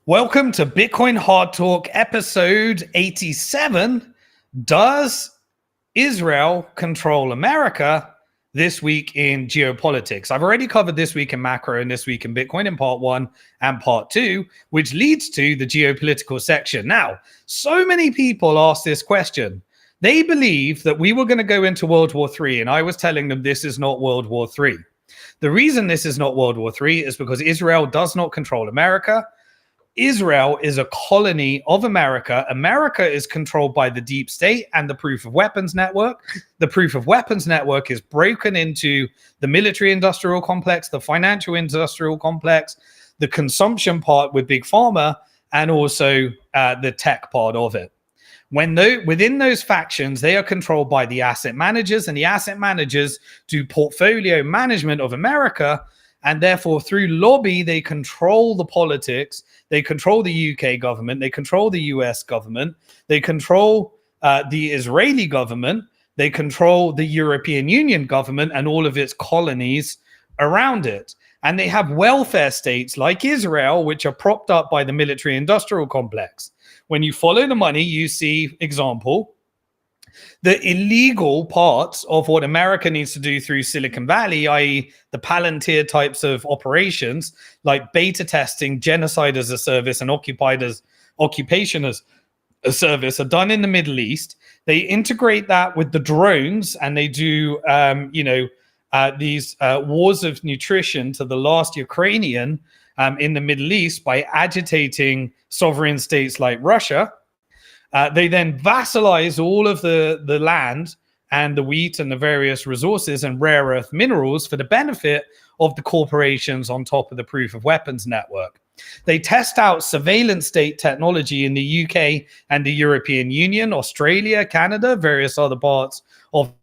Welcome to Bitcoin Hard Talk episode 87. Does Israel control America? This week in geopolitics. I've already covered this week in macro and this week in Bitcoin in part 1 and part 2, which leads to the geopolitical section. Now, so many people ask this question. They believe that we were going to go into World War III, and I was telling them this is not World War III. The reason this is not World War III is because Israel does not control America. Israel is a colony of America. America is controlled by the deep state and the proof of weapons network. The proof of weapons network is broken into the military industrial complex, the financial industrial complex, the consumption part with big pharma, and also the tech part of it. Within those factions, they are controlled by the asset managers, and the asset managers do portfolio management of America. And therefore, through lobby, they control the politics. They control the UK government. They control the US government. They control the Israeli government. They control the European Union government and all of its colonies around it. And they have welfare states like Israel, which are propped up by the military industrial complex. When you follow the money, you see, example, the illegal parts of what America needs to do through Silicon Valley, i.e. the Palantir types of operations like beta testing, genocide as a service, and occupation as a service are done in the Middle East. They integrate that with the drones, and they do, these wars of nutrition to the last Ukrainian in the Middle East by agitating sovereign states like Russia. They then vassalize all of the land and the wheat and the various resources and rare earth minerals for the benefit of the corporations on top of the proof of weapons network. They test out surveillance state technology in the UK and the European Union, Australia, Canada, various other parts of.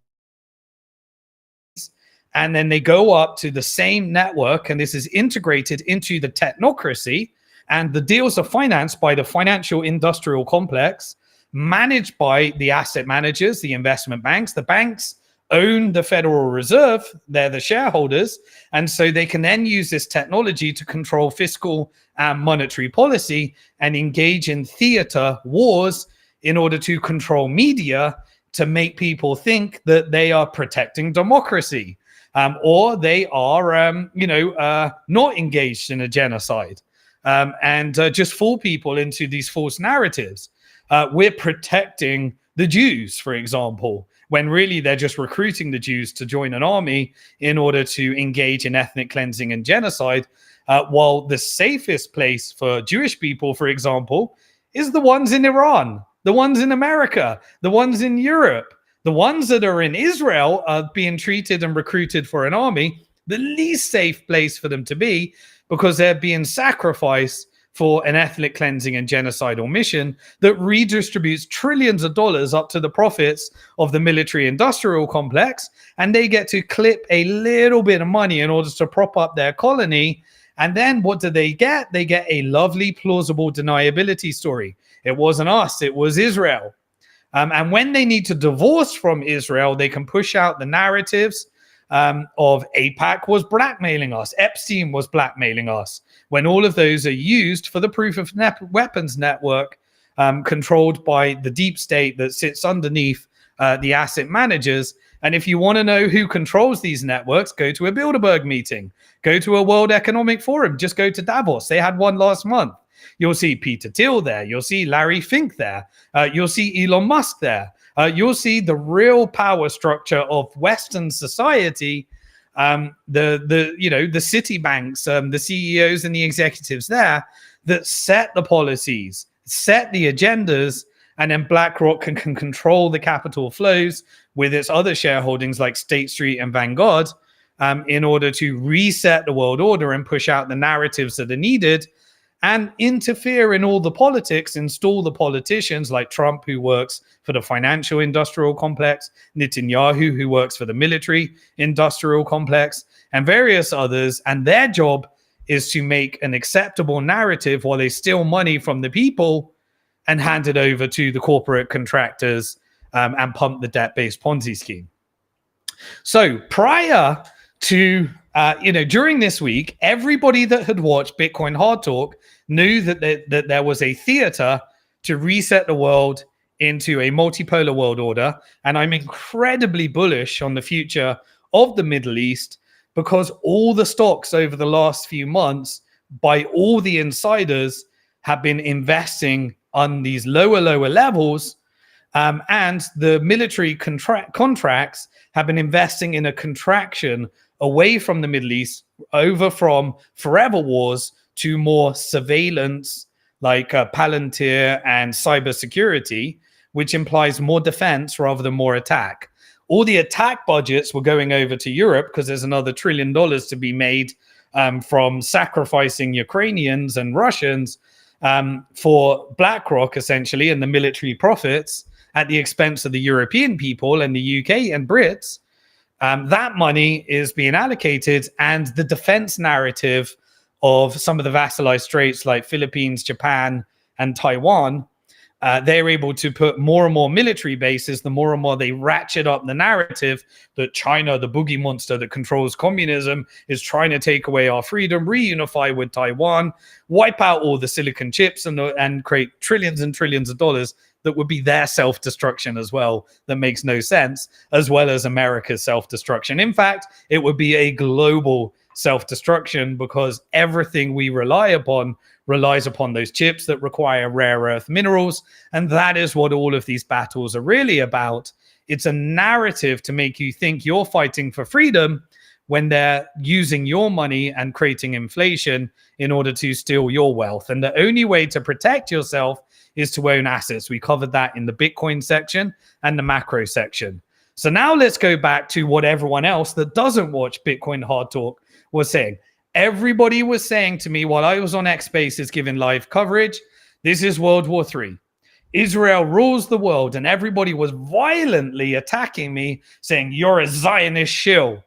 And then they go up to the same network, and this is integrated into the technocracy. And the deals are financed by the financial industrial complex, managed by the asset managers, the investment banks. The banks own the Federal Reserve. They're the shareholders. And so they can then use this technology to control fiscal and monetary policy and engage in theater wars in order to control media to make people think that they are protecting democracy or they are, not engaged in a genocide. And just fool people into these false narratives. We're protecting the Jews, for example, when really they're just recruiting the Jews to join an army in order to engage in ethnic cleansing and genocide, while the safest place for Jewish people, for example, is the ones in Iran, the ones in America, the ones in Europe. The ones that are in Israel are being treated and recruited for an army, the least safe place for them to be, because they're being sacrificed for an ethnic cleansing and genocidal mission that redistributes trillions of dollars up to the profits of the military industrial complex. And they get to clip a little bit of money in order to prop up their colony. And then what do they get? They get a lovely, plausible deniability story. It wasn't us, it was Israel. And when they need to divorce from Israel, they can push out the narratives of AIPAC was blackmailing us, Epstein was blackmailing us, when all of those are used for the proof of weapons network controlled by the deep state that sits underneath the asset managers. And if you want to know who controls these networks, go to a Bilderberg meeting, go to a World Economic Forum, just go to Davos. They had one last month. You'll see Peter Thiel there. You'll see Larry Fink there. You'll see Elon Musk there. You'll see the real power structure of Western society, the city banks, the CEOs and the executives there that set the policies, set the agendas, and then BlackRock can control the capital flows with its other shareholdings like State Street and Vanguard in order to reset the world order and push out the narratives that are needed and interfere in all the politics, install the politicians like Trump, who works for the financial industrial complex, Netanyahu, who works for the military industrial complex, and various others. And their job is to make an acceptable narrative while they steal money from the people and hand it over to the corporate contractors and pump the debt-based Ponzi scheme. So prior to during this week, everybody that had watched Bitcoin Hard Talk knew that there was a theater to reset the world into a multipolar world order. And I'm incredibly bullish on the future of the Middle East because all the stocks over the last few months by all the insiders have been investing on these lower levels. And the military contracts have been investing in a contraction away from the Middle East, over from forever wars to more surveillance like Palantir and cybersecurity, which implies more defense rather than more attack. All the attack budgets were going over to Europe because there's another $1 trillion to be made from sacrificing Ukrainians and Russians for BlackRock, essentially, and the military profits at the expense of the European people and the UK and Brits. That money is being allocated, and the defense narrative of some of the vassalized states like Philippines, Japan, and Taiwan, they're able to put more and more military bases, the more and more they ratchet up the narrative that China, the boogie monster that controls communism, is trying to take away our freedom, reunify with Taiwan, wipe out all the silicon chips, and create trillions and trillions of dollars that would be their self-destruction as well. That makes no sense, as well as America's self-destruction. In fact, it would be a global self-destruction because everything we rely upon relies upon those chips that require rare earth minerals. And that is what all of these battles are really about. It's a narrative to make you think you're fighting for freedom when they're using your money and creating inflation in order to steal your wealth. And the only way to protect yourself is to own assets. We covered that in the Bitcoin section and the macro section. So now let's go back to what everyone else that doesn't watch Bitcoin Hard Talk was saying. Everybody was saying to me while I was on X Spaces giving live coverage, this is World War III. Israel rules the world, and everybody was violently attacking me, saying, you're a Zionist shill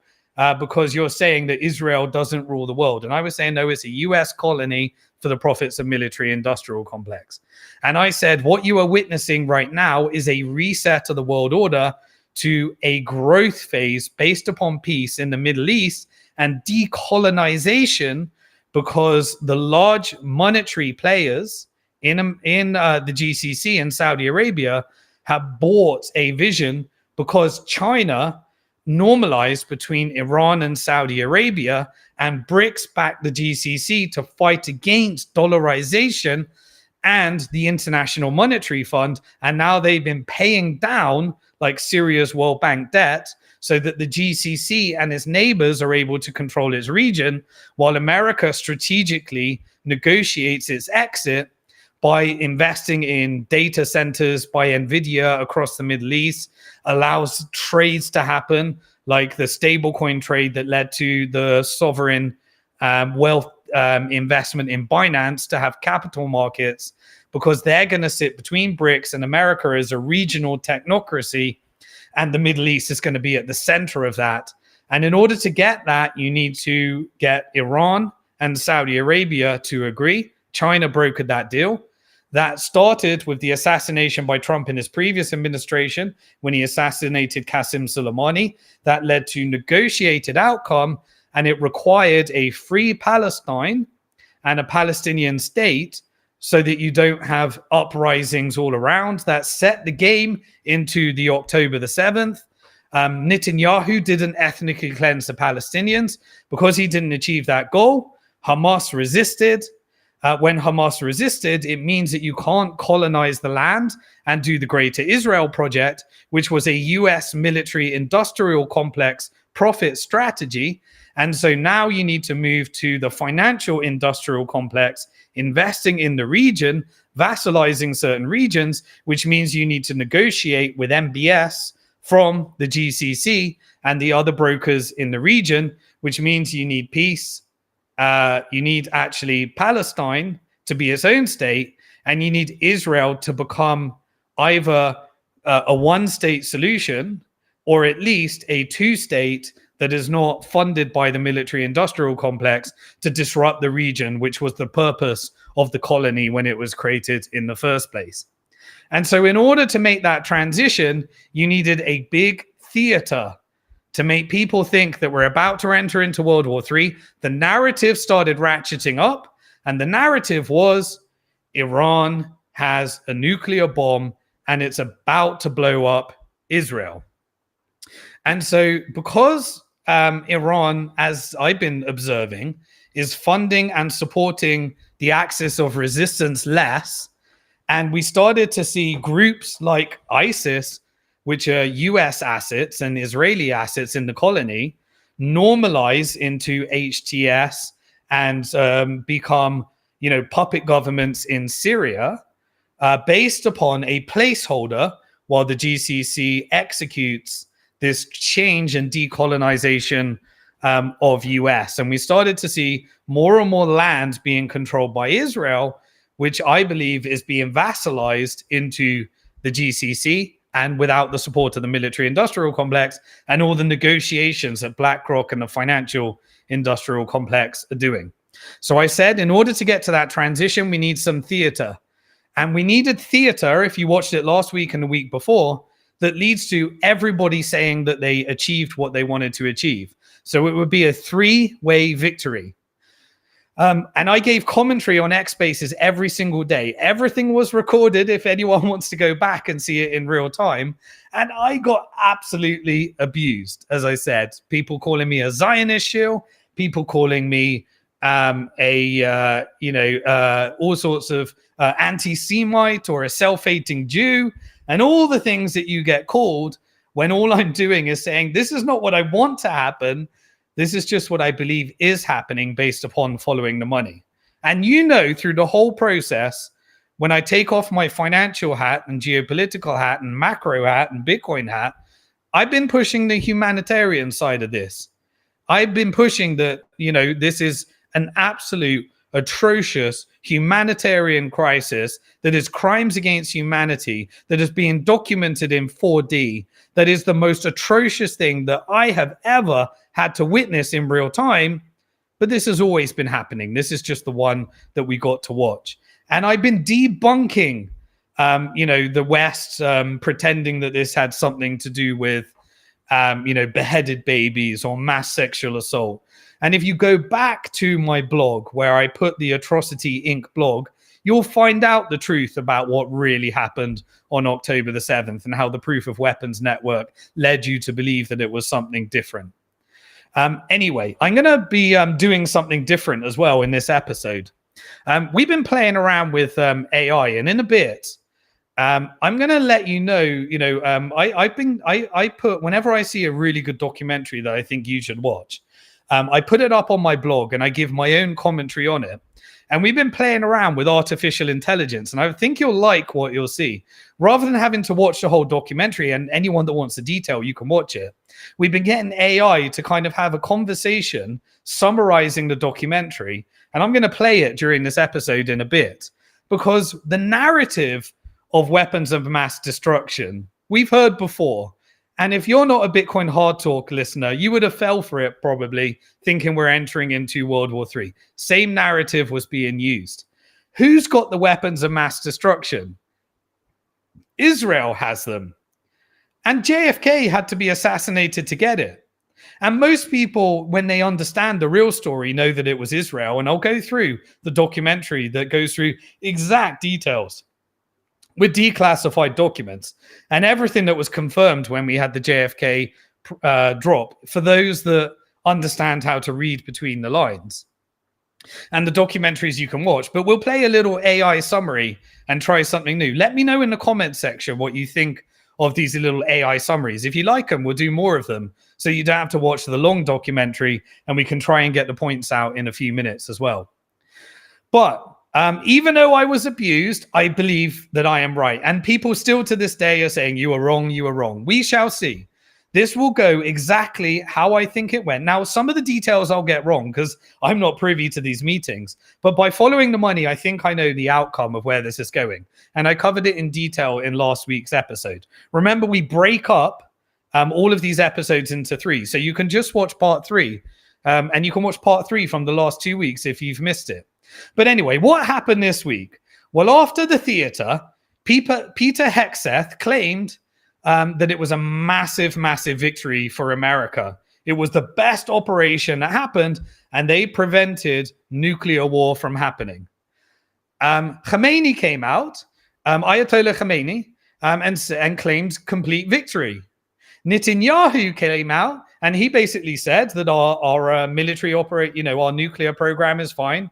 because you're saying that Israel doesn't rule the world. And I was saying, no, it's a US colony for the profits of military-industrial complex. And I said, what you are witnessing right now is a reset of the world order to a growth phase based upon peace in the Middle East and decolonization, because the large monetary players in the GCC and Saudi Arabia have bought a vision because China normalized between Iran and Saudi Arabia, and BRICS backed the GCC to fight against dollarization and the International Monetary Fund. And now they've been paying down like Syria's World Bank debt so that the GCC and its neighbors are able to control its region, while America strategically negotiates its exit by investing in data centers by NVIDIA across the Middle East, allows trades to happen, like the stablecoin trade that led to the sovereign wealth investment in Binance to have capital markets, because they're going to sit between BRICS and America as a regional technocracy, and the Middle East is going to be at the center of that. And in order to get that, you need to get Iran and Saudi Arabia to agree. China brokered that deal. That started with the assassination by Trump in his previous administration when he assassinated Qasem Soleimani. That led to negotiated outcome, and it required a free Palestine and a Palestinian state so that you don't have uprisings all around. That set the game into the October the 7th. Netanyahu didn't ethnically cleanse the Palestinians. Because he didn't achieve that goal, Hamas resisted. When Hamas resisted, it means that you can't colonize the land and do the Greater Israel Project, which was a US military industrial complex profit strategy. And so now you need to move to the financial industrial complex, investing in the region, vassalizing certain regions, which means you need to negotiate with MBS from the GCC and the other brokers in the region, which means you need peace. You need actually Palestine to be its own state, and you need Israel to become either a one-state solution or at least a two-state that is not funded by the military-industrial complex to disrupt the region, which was the purpose of the colony when it was created in the first place. And so in order to make that transition, you needed a big theater to make people think that we're about to enter into World War III. The narrative started ratcheting up, and the narrative was Iran has a nuclear bomb and it's about to blow up Israel. And so because Iran, as I've been observing, is funding and supporting the axis of resistance less, and we started to see groups like ISIS, which are US assets and Israeli assets in the colony, normalize into HTS and become, puppet governments in Syria, based upon a placeholder while the GCC executes this change and decolonization of US. And we started to see more and more land being controlled by Israel, which I believe is being vassalized into the GCC, and without the support of the military industrial complex and all the negotiations that BlackRock and the financial industrial complex are doing. So I said, in order to get to that transition, we need some theater. And we needed theater, if you watched it last week and the week before, that leads to everybody saying that they achieved what they wanted to achieve. So it would be a three-way victory. And I gave commentary on X Spaces every single day. Everything was recorded if anyone wants to go back and see it in real time. And I got absolutely abused, as I said. People calling me a Zionist shill, people calling me all sorts of anti-Semite or a self-hating Jew, and all the things that you get called when all I'm doing is saying, this is not what I want to happen. This is just what I believe is happening based upon following the money. And through the whole process, when I take off my financial hat and geopolitical hat and macro hat and Bitcoin hat, I've been pushing the humanitarian side of this. I've been pushing that, this is an absolute atrocious humanitarian crisis that is crimes against humanity, that is being documented in 4D, that is the most atrocious thing that I have ever had to witness in real time. But this has always been happening. This is just the one that we got to watch. And I've been debunking, the West, pretending that this had something to do with, beheaded babies or mass sexual assault. And if you go back to my blog where I put the Atrocity Inc. blog, you'll find out the truth about what really happened on October the 7th and how the Proof of Weapons Network led you to believe that it was something different. Anyway, I'm going to be doing something different as well in this episode. We've been playing around with AI, and in a bit, I'm going to let you know, I put, whenever I see a really good documentary that I think you should watch, I put it up on my blog and I give my own commentary on it. And we've been playing around with artificial intelligence, and I think you'll like what you'll see. Rather than having to watch the whole documentary, and anyone that wants the detail, you can watch it. We've been getting AI to kind of have a conversation summarizing the documentary. And I'm going to play it during this episode in a bit, because the narrative of weapons of mass destruction we've heard before. And if you're not a Bitcoin Hard Talk listener, you would have fell for it probably, thinking we're entering into World War III. Same narrative was being used. Who's got the weapons of mass destruction? Israel has them. And JFK had to be assassinated to get it. And most people, when they understand the real story, know that it was Israel. And I'll go through the documentary that goes through exact details with declassified documents and everything that was confirmed when we had the JFK drop, for those that understand how to read between the lines. And the documentaries you can watch. But we'll play a little AI summary and try something new. Let me know in the comment section what you think of these little AI summaries. If you like them, we'll do more of them, so you don't have to watch the long documentary, and we can try and get the points out in a few minutes as well. But even though I was abused, I believe that I am right. And people still to this day are saying, you are wrong, you are wrong. We shall see. This will go exactly how I think it went. Now, some of the details I'll get wrong because I'm not privy to these meetings. But by following the money, I think I know the outcome of where this is going. And I covered it in detail in last week's episode. Remember, we break up all of these episodes into 3. So you can just watch part 3. And you can watch part 3 from the last 2 weeks if you've missed it. But anyway, what happened this week? Well, after the theater, Peter Hegseth claimed that it was a massive, massive victory for America. It was the best operation that happened, and they prevented nuclear war from happening. Khomeini came out, Ayatollah Khomeini, and claimed complete victory. Netanyahu came out, and he basically said that our military our nuclear program is fine.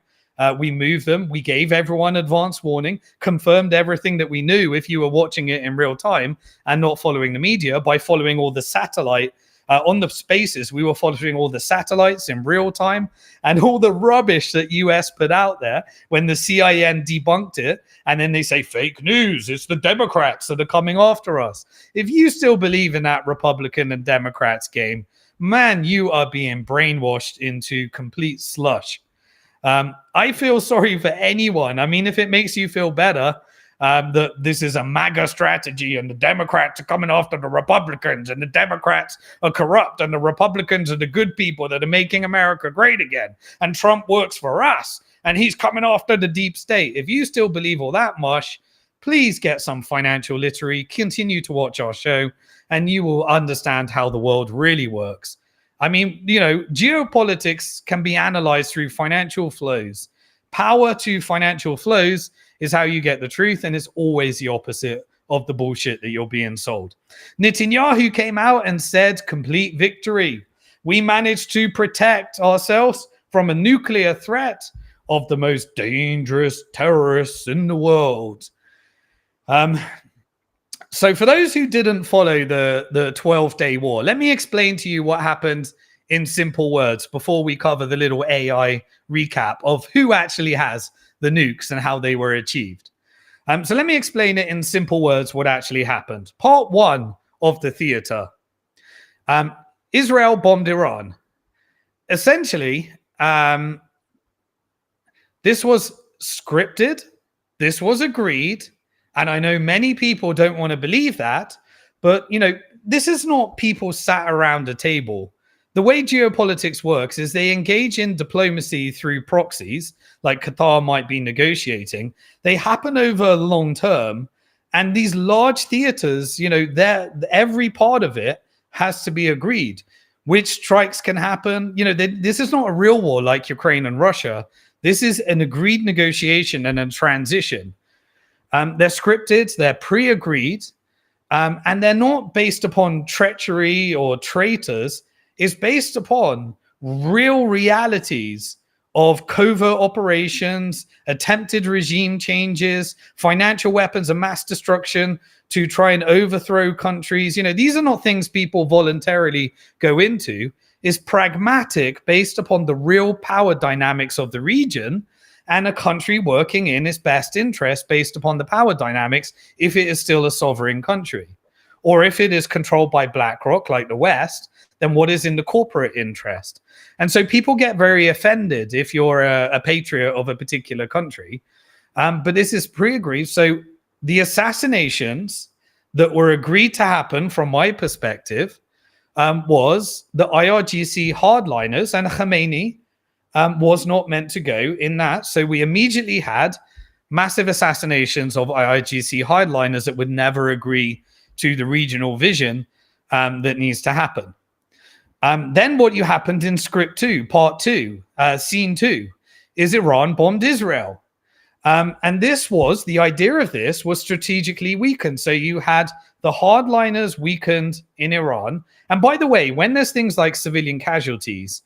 We moved them. We gave everyone advance warning, confirmed everything that we knew if you were watching it in real time and not following the media by following all the satellite on the spaces. We were following all the satellites in real time and all the rubbish that US put out there when the CIN debunked it. And then they say fake news. It's the Democrats that are coming after us. If you still believe in that Republican and Democrats game, man, you are being brainwashed into complete slush. I feel sorry for anyone. I mean, if it makes you feel better, that this is a MAGA strategy and the Democrats are coming after the Republicans and the Democrats are corrupt and the Republicans are the good people that are making America great again. And Trump works for us and he's coming after the deep state. If you still believe all that mush, please get some financial literacy, continue to watch our show, and you will understand how the world really works. I mean, geopolitics can be analyzed through financial flows. Power to financial flows is how you get the truth, and it's always the opposite of the bullshit that you're being sold. Netanyahu came out and said, complete victory. We managed to protect ourselves from a nuclear threat of the most dangerous terrorists in the world. So for those who didn't follow the 12-day war, let me explain to you what happened in simple words before we cover the little AI recap of who actually has the nukes and how they were achieved. So let me explain it in simple words what actually happened. Part one of the theater. Israel bombed Iran. Essentially, this was scripted. This was agreed. And I know many people don't want to believe that, but, this is not people sat around a table. The way geopolitics works is they engage in diplomacy through proxies, like Qatar might be negotiating. They happen over long term, and these large theaters, every part of it has to be agreed. Which strikes can happen. This is not a real war like Ukraine and Russia. This is an agreed negotiation and a transition. They're scripted, they're pre-agreed, and they're not based upon treachery or traitors. It's based upon real realities of covert operations, attempted regime changes, financial weapons of mass destruction to try and overthrow countries. These are not things people voluntarily go into. It's pragmatic based upon the real power dynamics of the region and a country working in its best interest based upon the power dynamics if it is still a sovereign country. Or if it is controlled by BlackRock, like the West, then what is in the corporate interest? And so people get very offended if you're a patriot of a particular country. But this is pre-agreed. So the assassinations that were agreed to happen, from my perspective, was the IRGC hardliners, and Khomeini was not meant to go in that. So we immediately had massive assassinations of IRGC hardliners that would never agree to the regional vision that needs to happen. Then what you happened in script 2, part 2, scene 2, is Iran bombed Israel. And this was, the idea of this was strategically weakened. So you had the hardliners weakened in Iran. And by the way, when there's things like civilian casualties,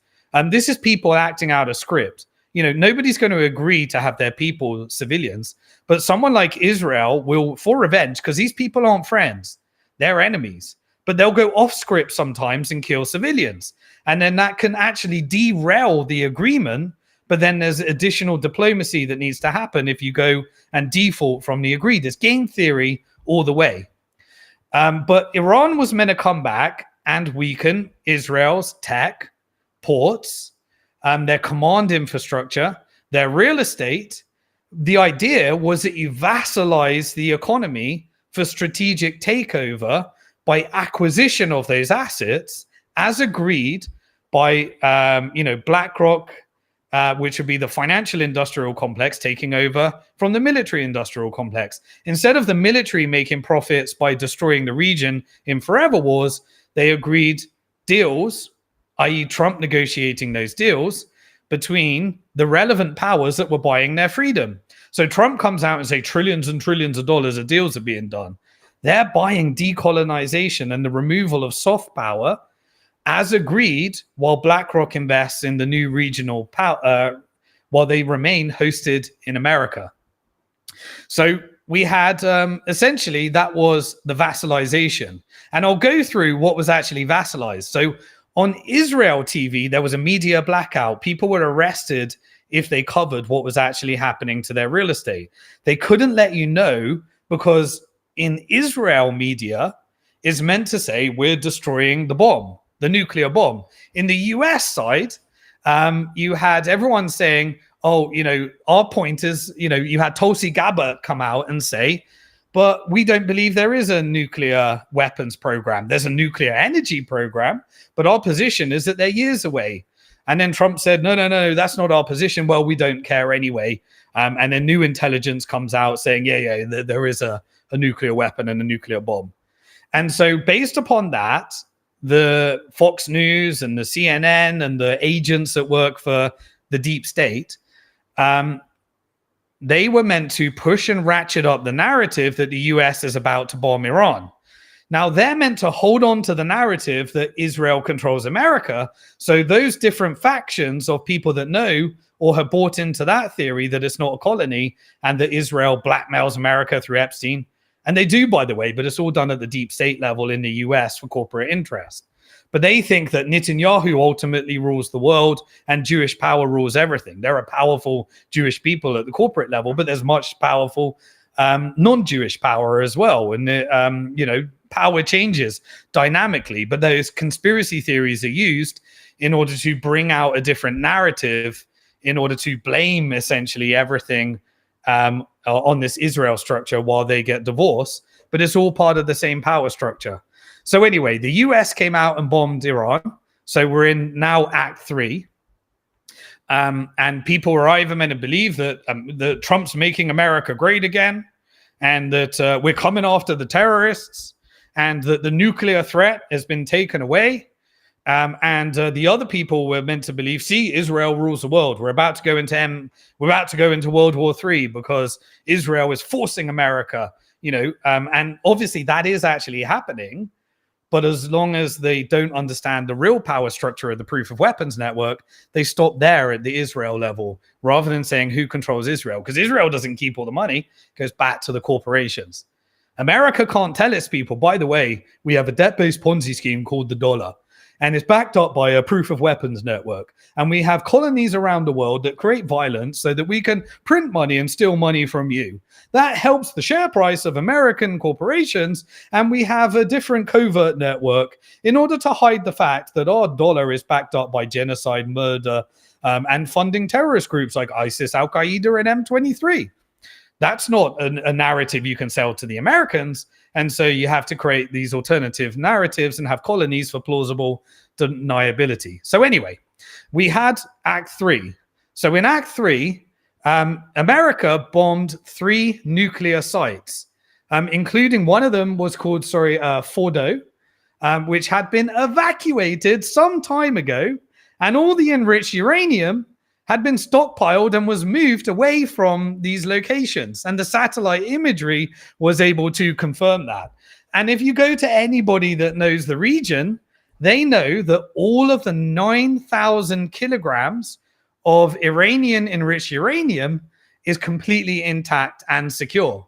this is people acting out a script. Nobody's going to agree to have their people civilians, but someone like Israel will, for revenge, because these people aren't friends, they're enemies, but they'll go off script sometimes and kill civilians. And then that can actually derail the agreement. But then there's additional diplomacy that needs to happen if you go and default from the agreed. It's game theory all the way. But Iran was meant to come back and weaken Israel's tech, ports, their command infrastructure, their real estate. The idea was that you vassalize the economy for strategic takeover by acquisition of those assets, as agreed by BlackRock, which would be the financial industrial complex taking over from the military industrial complex. Instead of the military making profits by destroying the region in forever wars, they agreed deals, i.e. Trump negotiating those deals between the relevant powers that were buying their freedom. So Trump comes out and say trillions and trillions of dollars of deals are being done. They're buying decolonization and the removal of soft power as agreed, while BlackRock invests in the new regional power, while they remain hosted in America. So we had essentially that was the vassalization. And I'll go through what was actually vassalized. So on Israel TV, there was a media blackout. People were arrested if they covered what was actually happening to their real estate. They couldn't let you know because in Israel media is meant to say we're destroying the bomb, the nuclear bomb. In the US side, you had everyone saying, oh, our point is, you had Tulsi Gabbard come out and say, but we don't believe there is a nuclear weapons program. There's a nuclear energy program, but our position is that they're years away. And then Trump said, no, that's not our position. Well, we don't care anyway. And then new intelligence comes out saying, yeah, there is a nuclear weapon and a nuclear bomb. And so based upon that, the Fox News and the CNN and the agents that work for the deep state, they were meant to push and ratchet up the narrative that the US is about to bomb Iran. Now, they're meant to hold on to the narrative that Israel controls America. So those different factions of people that know or have bought into that theory that it's not a colony and that Israel blackmails America through Epstein. And they do, by the way, but it's all done at the deep state level in the US for corporate interest. But they think that Netanyahu ultimately rules the world and Jewish power rules everything. There are powerful Jewish people at the corporate level, but there's much powerful non-Jewish power as well. And, power changes dynamically, but those conspiracy theories are used in order to bring out a different narrative, in order to blame essentially everything on this Israel structure while they get divorced. But it's all part of the same power structure. So anyway, the US came out and bombed Iran. So we're in now Act 3. And people are either meant to believe that Trump's making America great again, and that we're coming after the terrorists, and that the nuclear threat has been taken away. And the other people were meant to believe, see, Israel rules the world. We're about to go into World War III because Israel is forcing America, and obviously that is actually happening. But as long as they don't understand the real power structure of the proof of weapons network, they stop there at the Israel level rather than saying who controls Israel, because Israel doesn't keep all the money, it goes back to the corporations. America can't tell its people, by the way, we have a debt-based Ponzi scheme called the dollar, and it's backed up by a proof of weapons network. And we have colonies around the world that create violence so that we can print money and steal money from you. That helps the share price of American corporations, and we have a different covert network in order to hide the fact that our dollar is backed up by genocide, murder, and funding terrorist groups like ISIS, Al-Qaeda, and M23. That's not a narrative you can sell to the Americans. And so you have to create these alternative narratives and have colonies for plausible deniability. So anyway, we had Act 3. So in Act 3, America bombed 3 nuclear sites, including one of them was called, Fordo, which had been evacuated some time ago. And all the enriched uranium had been stockpiled and was moved away from these locations. And the satellite imagery was able to confirm that. And if you go to anybody that knows the region, they know that all of the 9,000 kilograms of Iranian enriched uranium is completely intact and secure.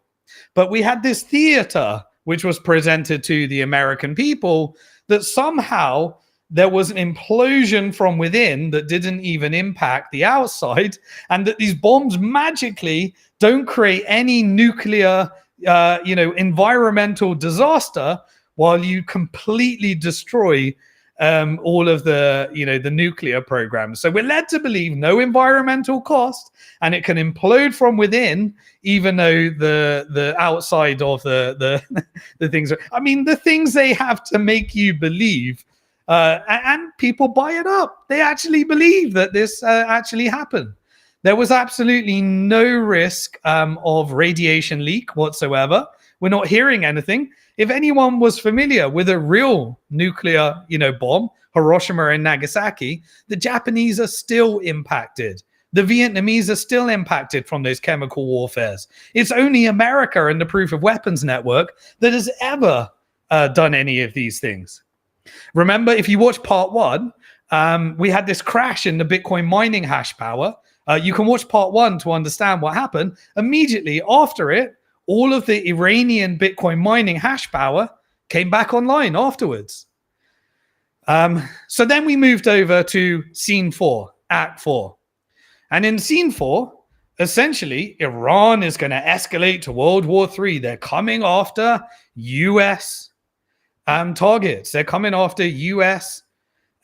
But we had this theater which was presented to the American people that somehow there was an implosion from within that didn't even impact the outside, and that these bombs magically don't create any nuclear, environmental disaster while you completely destroy all of the, the nuclear programs. So we're led to believe no environmental cost, and it can implode from within, even though the outside of the things are, the things they have to make you believe And people buy it up. They actually believe that this actually happened. There was absolutely no risk of radiation leak whatsoever. We're not hearing anything. If anyone was familiar with a real nuclear, bomb, Hiroshima and Nagasaki, the Japanese are still impacted. The Vietnamese are still impacted from those chemical warfares. It's only America and the Proof of Weapons Network that has ever done any of these things. Remember, if you watch part one, we had this crash in the Bitcoin mining hash power. You can watch part one to understand what happened. Immediately after it, all of the Iranian Bitcoin mining hash power came back online afterwards. So then we moved over to scene 4, act 4. And in scene 4, essentially, Iran is going to escalate to World War III. They're coming after U.S. Targets. They're coming after U.S.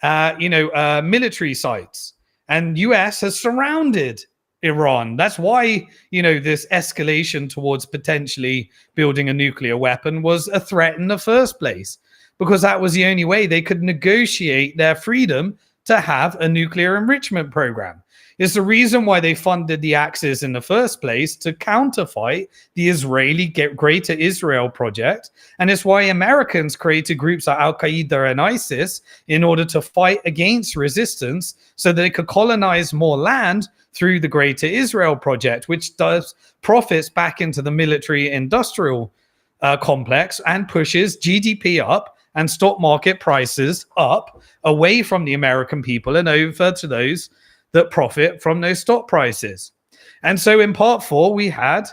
Military sites. And U.S. has surrounded Iran. That's why, this escalation towards potentially building a nuclear weapon was a threat in the first place, because that was the only way they could negotiate their freedom to have a nuclear enrichment program. It's the reason why they funded the Axis in the first place, to counterfight the Israeli Greater Israel project. And it's why Americans created groups like Al-Qaeda and ISIS in order to fight against resistance so they could colonize more land through the Greater Israel project, which does profits back into the military industrial complex and pushes GDP up and stock market prices up away from the American people and over to those that profit from those stock prices. And so in part 4, we had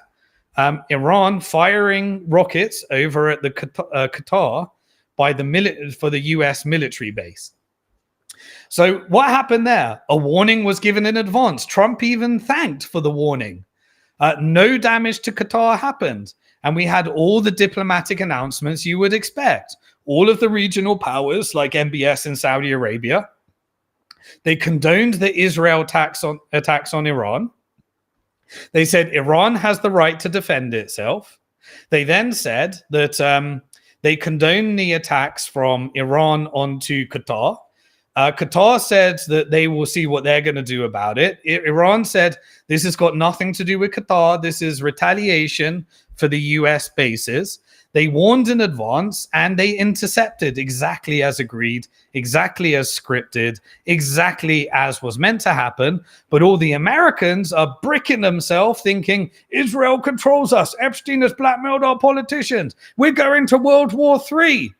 Iran firing rockets over at the Qatar by for the US military base. So what happened there? A warning was given in advance. Trump even thanked for the warning. No damage to Qatar happened. And we had all the diplomatic announcements you would expect. All of the regional powers like MBS in Saudi Arabia, they condoned the Israel attacks on Iran. They said Iran has the right to defend itself. They then said that they condoned the attacks from Iran onto Qatar. Qatar said that they will see what they're going to do about it. Iran said this has got nothing to do with Qatar. This is retaliation for the US bases. They warned in advance and they intercepted exactly as agreed, exactly as scripted, exactly as was meant to happen. But all the Americans are bricking themselves thinking Israel controls us. Epstein has blackmailed our politicians. We're going to World War III,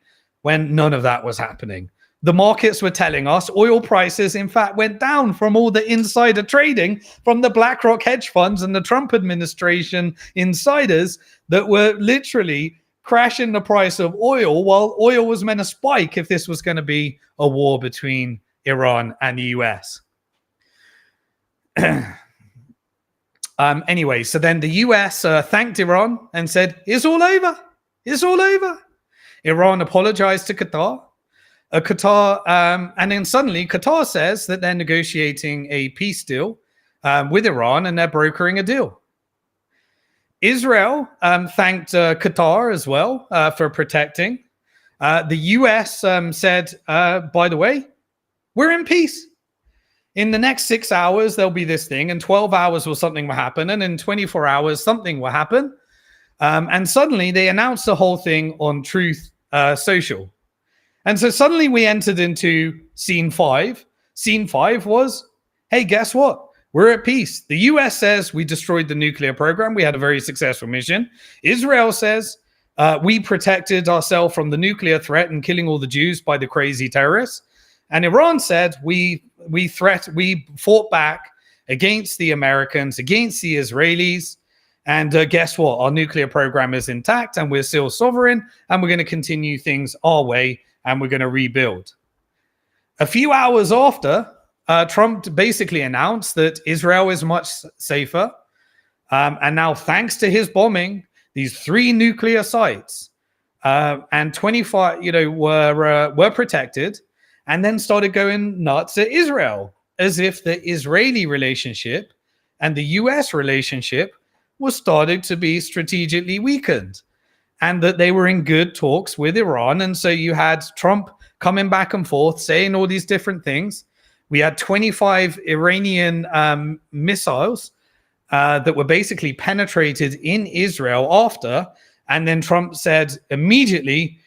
when none of that was happening. The markets were telling us oil prices, in fact, went down from all the insider trading from the BlackRock hedge funds and the Trump administration insiders that were literally crashing the price of oil, while oil was meant to spike if this was going to be a war between Iran and the US. Anyway, so then the US thanked Iran and said, it's all over. It's all over. Iran apologized to Qatar. And then suddenly Qatar says that they're negotiating a peace deal with Iran and they're brokering a deal. Israel thanked Qatar as well for protecting. The US said, by the way, we're in peace. In the next 6 hours, there'll be this thing. In 12 hours, something will happen. And in 24 hours, something will happen. And suddenly they announced the whole thing on Truth Social. And so suddenly we entered into scene 5. Scene 5 was, hey, guess what? We're at peace. The US says we destroyed the nuclear program. We had a very successful mission. Israel says we protected ourselves from the nuclear threat and killing all the Jews by the crazy terrorists. And Iran said we fought back against the Americans, against the Israelis. And guess what? Our nuclear program is intact and we're still sovereign and we're going to continue things our way and we're going to rebuild. A few hours after, Trump basically announced that Israel is much safer. And now, thanks to his bombing, these 3 nuclear sites and 25, were protected, and then started going nuts at Israel, as if the Israeli relationship and the US relationship was starting to be strategically weakened, and that they were in good talks with Iran. And so you had Trump coming back and forth, saying all these different things. We had 25 Iranian missiles that were basically penetrated in Israel after, and then Trump said immediately,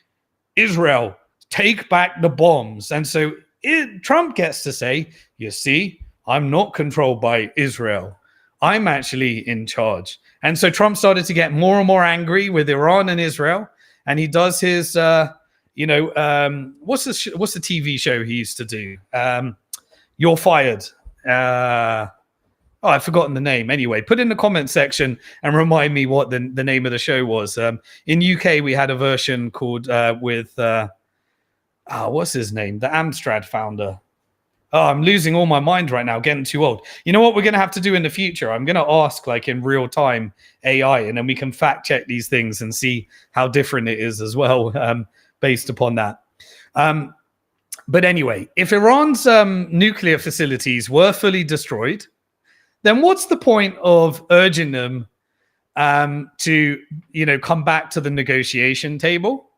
Israel, take back the bombs. And so Trump gets to say, you see, I'm not controlled by Israel. I'm actually in charge. And so Trump started to get more and more angry with Iran and Israel. And he does his, what's the TV show he used to do? You're Fired. I've forgotten the name. Anyway, put in the comment section and remind me what the name of the show was. In UK, we had a version called what's his name? The Amstrad founder. Oh, I'm losing all my mind right now, getting too old. You know what we're going to have to do in the future? I'm going to ask, like, in real time AI, and then we can fact check these things and see how different it is as well, based upon that. But anyway, if Iran's nuclear facilities were fully destroyed, then what's the point of urging them to, come back to the negotiation table?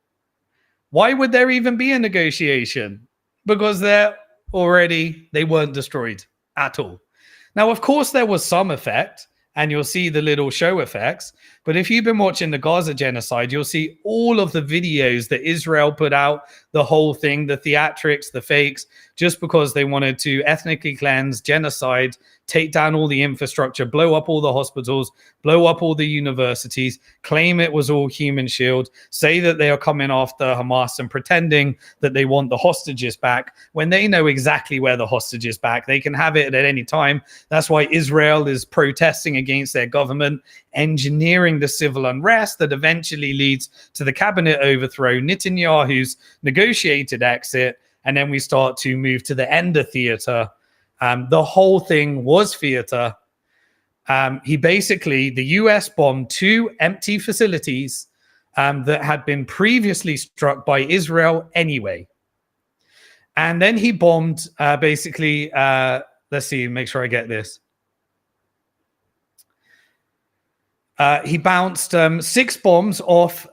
Why would there even be a negotiation? Because they weren't destroyed at all. Now, of course, there was some effect, and you'll see the little show effects. But if you've been watching the Gaza genocide, you'll see all of the videos that Israel put out, the whole thing, the theatrics, the fakes, just because they wanted to ethnically cleanse, genocide, take down all the infrastructure, blow up all the hospitals, blow up all the universities, claim it was all human shield, say that they are coming after Hamas and pretending that they want the hostages back when they know exactly where the hostages back. They can have it at any time. That's why Israel is protesting against their government, engineering the civil unrest that eventually leads to the cabinet overthrow, Netanyahu's negotiated exit, and then we start to move to the end of theater. The whole thing was theater. The US bombed 2 empty facilities that had been previously struck by Israel anyway. And then he bombed let's see, make sure I get this. He bounced 6 bombs off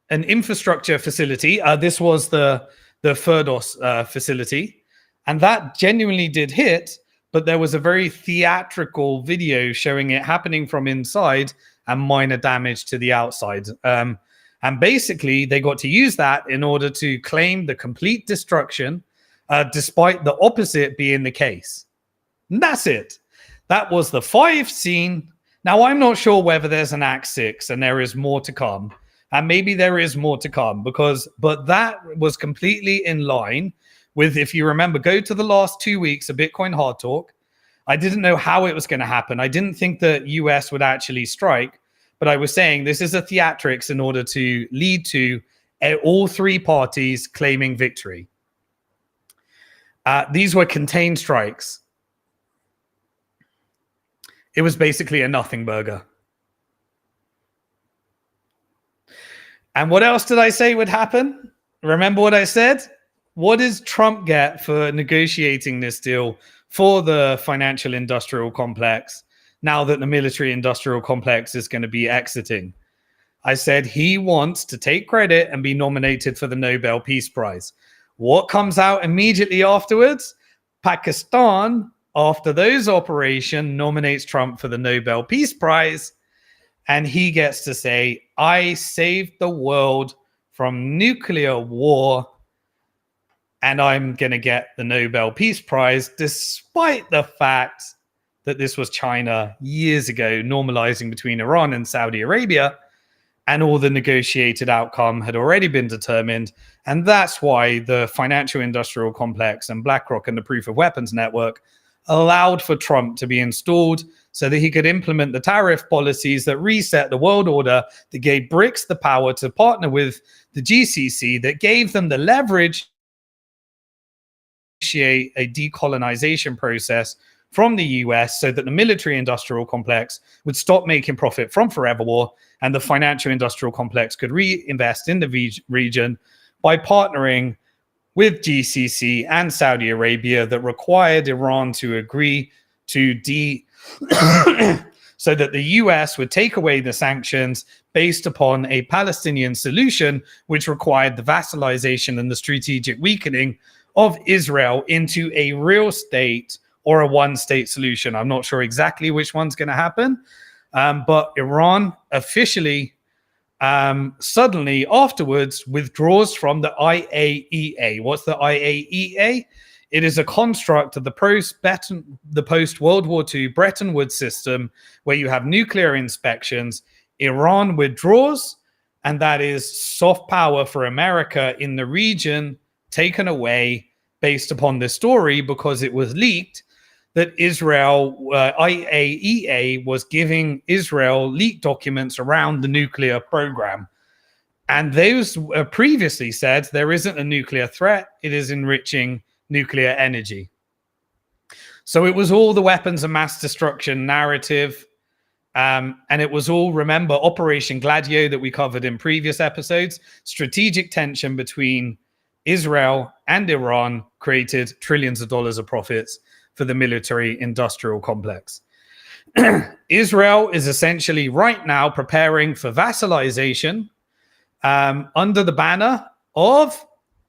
an infrastructure facility. This was the Firdos facility, and that genuinely did hit, but there was a very theatrical video showing it happening from inside and minor damage to the outside. And basically, they got to use that in order to claim the complete destruction, despite the opposite being the case. And that's it. That was the 5 scene. Now, I'm not sure whether there's an Act 6 and there is more to come. And maybe there is more to come but that was completely in line with, if you remember, go to the last 2 weeks of Bitcoin Hard Talk. I didn't know how it was going to happen. I didn't think the US would actually strike, but I was saying this is a theatrics in order to lead to all 3 parties claiming victory. These were contained strikes. It was basically a nothing burger. And what else did I say would happen? Remember what I said? What does Trump get for negotiating this deal for the financial industrial complex now that the military industrial complex is going to be exiting? I said he wants to take credit and be nominated for the Nobel Peace Prize. What comes out immediately afterwards? Pakistan, after those operations, nominates Trump for the Nobel Peace Prize. And he gets to say, I saved the world from nuclear war, and I'm going to get the Nobel Peace Prize, despite the fact that this was China years ago, normalizing between Iran and Saudi Arabia, and all the negotiated outcome had already been determined. And that's why the financial industrial complex and BlackRock and the proof of weapons network allowed for Trump to be installed so that he could implement the tariff policies that reset the world order, that gave BRICS the power to partner with the GCC, that gave them the leverage to initiate a decolonization process from the US so that the military industrial complex would stop making profit from forever war, and the financial industrial complex could reinvest in the region by partnering with GCC and Saudi Arabia, that required Iran to agree to so that the US would take away the sanctions based upon a Palestinian solution, which required the vasalization and the strategic weakening of Israel into a real state or a one-state solution. I'm not sure exactly which one's going to happen, but Iran officially suddenly afterwards withdraws from the IAEA. What's the IAEA? It is a construct of the post-World War II Bretton Woods system where you have nuclear inspections. Iran withdraws, and that is soft power for America in the region taken away based upon this story, because it was leaked that IAEA was giving Israel leaked documents around the nuclear program. And those previously said there isn't a nuclear threat, it is enriching nuclear energy. So it was all the weapons of mass destruction narrative. And it was all, remember, Operation Gladio that we covered in previous episodes. Strategic tension between Israel and Iran created trillions of dollars of profits for the military industrial complex. Israel is essentially right now preparing for vasalization under the banner of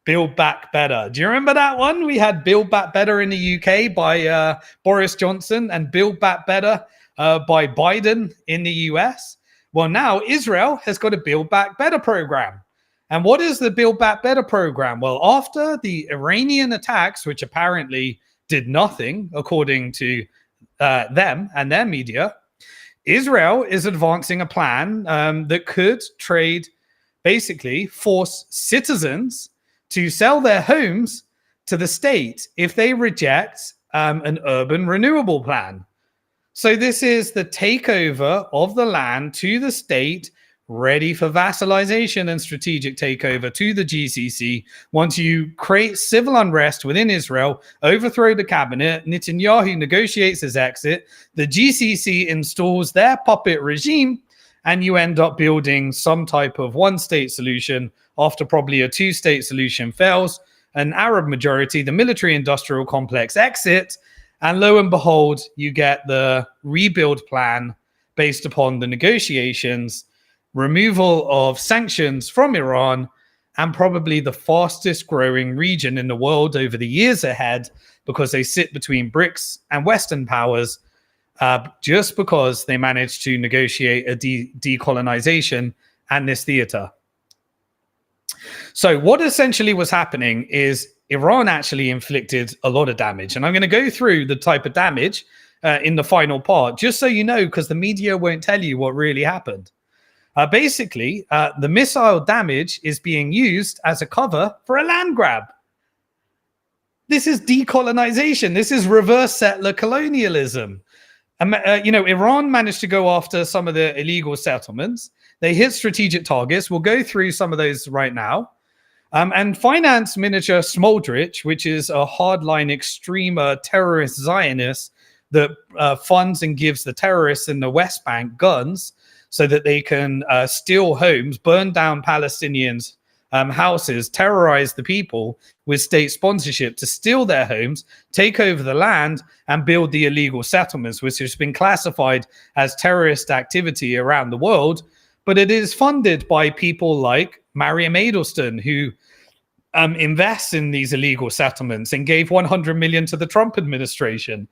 Build Back Better. Do you remember that one? We had Build Back Better in the UK by Boris Johnson and Build Back Better by Biden in the US. Well, now Israel has got a Build Back Better program. And what is the Build Back Better program? Well, after the Iranian attacks, which apparently did nothing, according to them and their media, Israel is advancing a plan that could basically force citizens to sell their homes to the state if they reject an urban renewal plan. So this is the takeover of the land to the state, ready for vasalization and strategic takeover to the GCC. Once you create civil unrest within Israel, overthrow the cabinet, Netanyahu negotiates his exit, the GCC installs their puppet regime, and you end up building some type of one-state solution after probably a two-state solution fails. An Arab majority, the military-industrial complex exit, and lo and behold, you get the rebuild plan based upon the negotiations, removal of sanctions from Iran, and probably the fastest growing region in the world over the years ahead, because they sit between BRICS and Western powers, just because they managed to negotiate a decolonization and this theater. So what essentially was happening is Iran actually inflicted a lot of damage. And I'm going to go through the type of damage in the final part, just so you know, because the media won't tell you what really happened. Basically, the missile damage is being used as a cover for a land grab. This is decolonization. This is reverse settler colonialism. Iran managed to go after some of the illegal settlements. They hit strategic targets. We'll go through some of those right now. And Finance Minister Smoldrich, which is a hardline extreme terrorist Zionist that funds and gives the terrorists in the West Bank guns so that they can steal homes, burn down Palestinians' houses, terrorize the people with state sponsorship to steal their homes, take over the land, and build the illegal settlements, which has been classified as terrorist activity around the world. But it is funded by people like Mariam Edelstein, who invests in these illegal settlements and gave $100 million to the Trump administration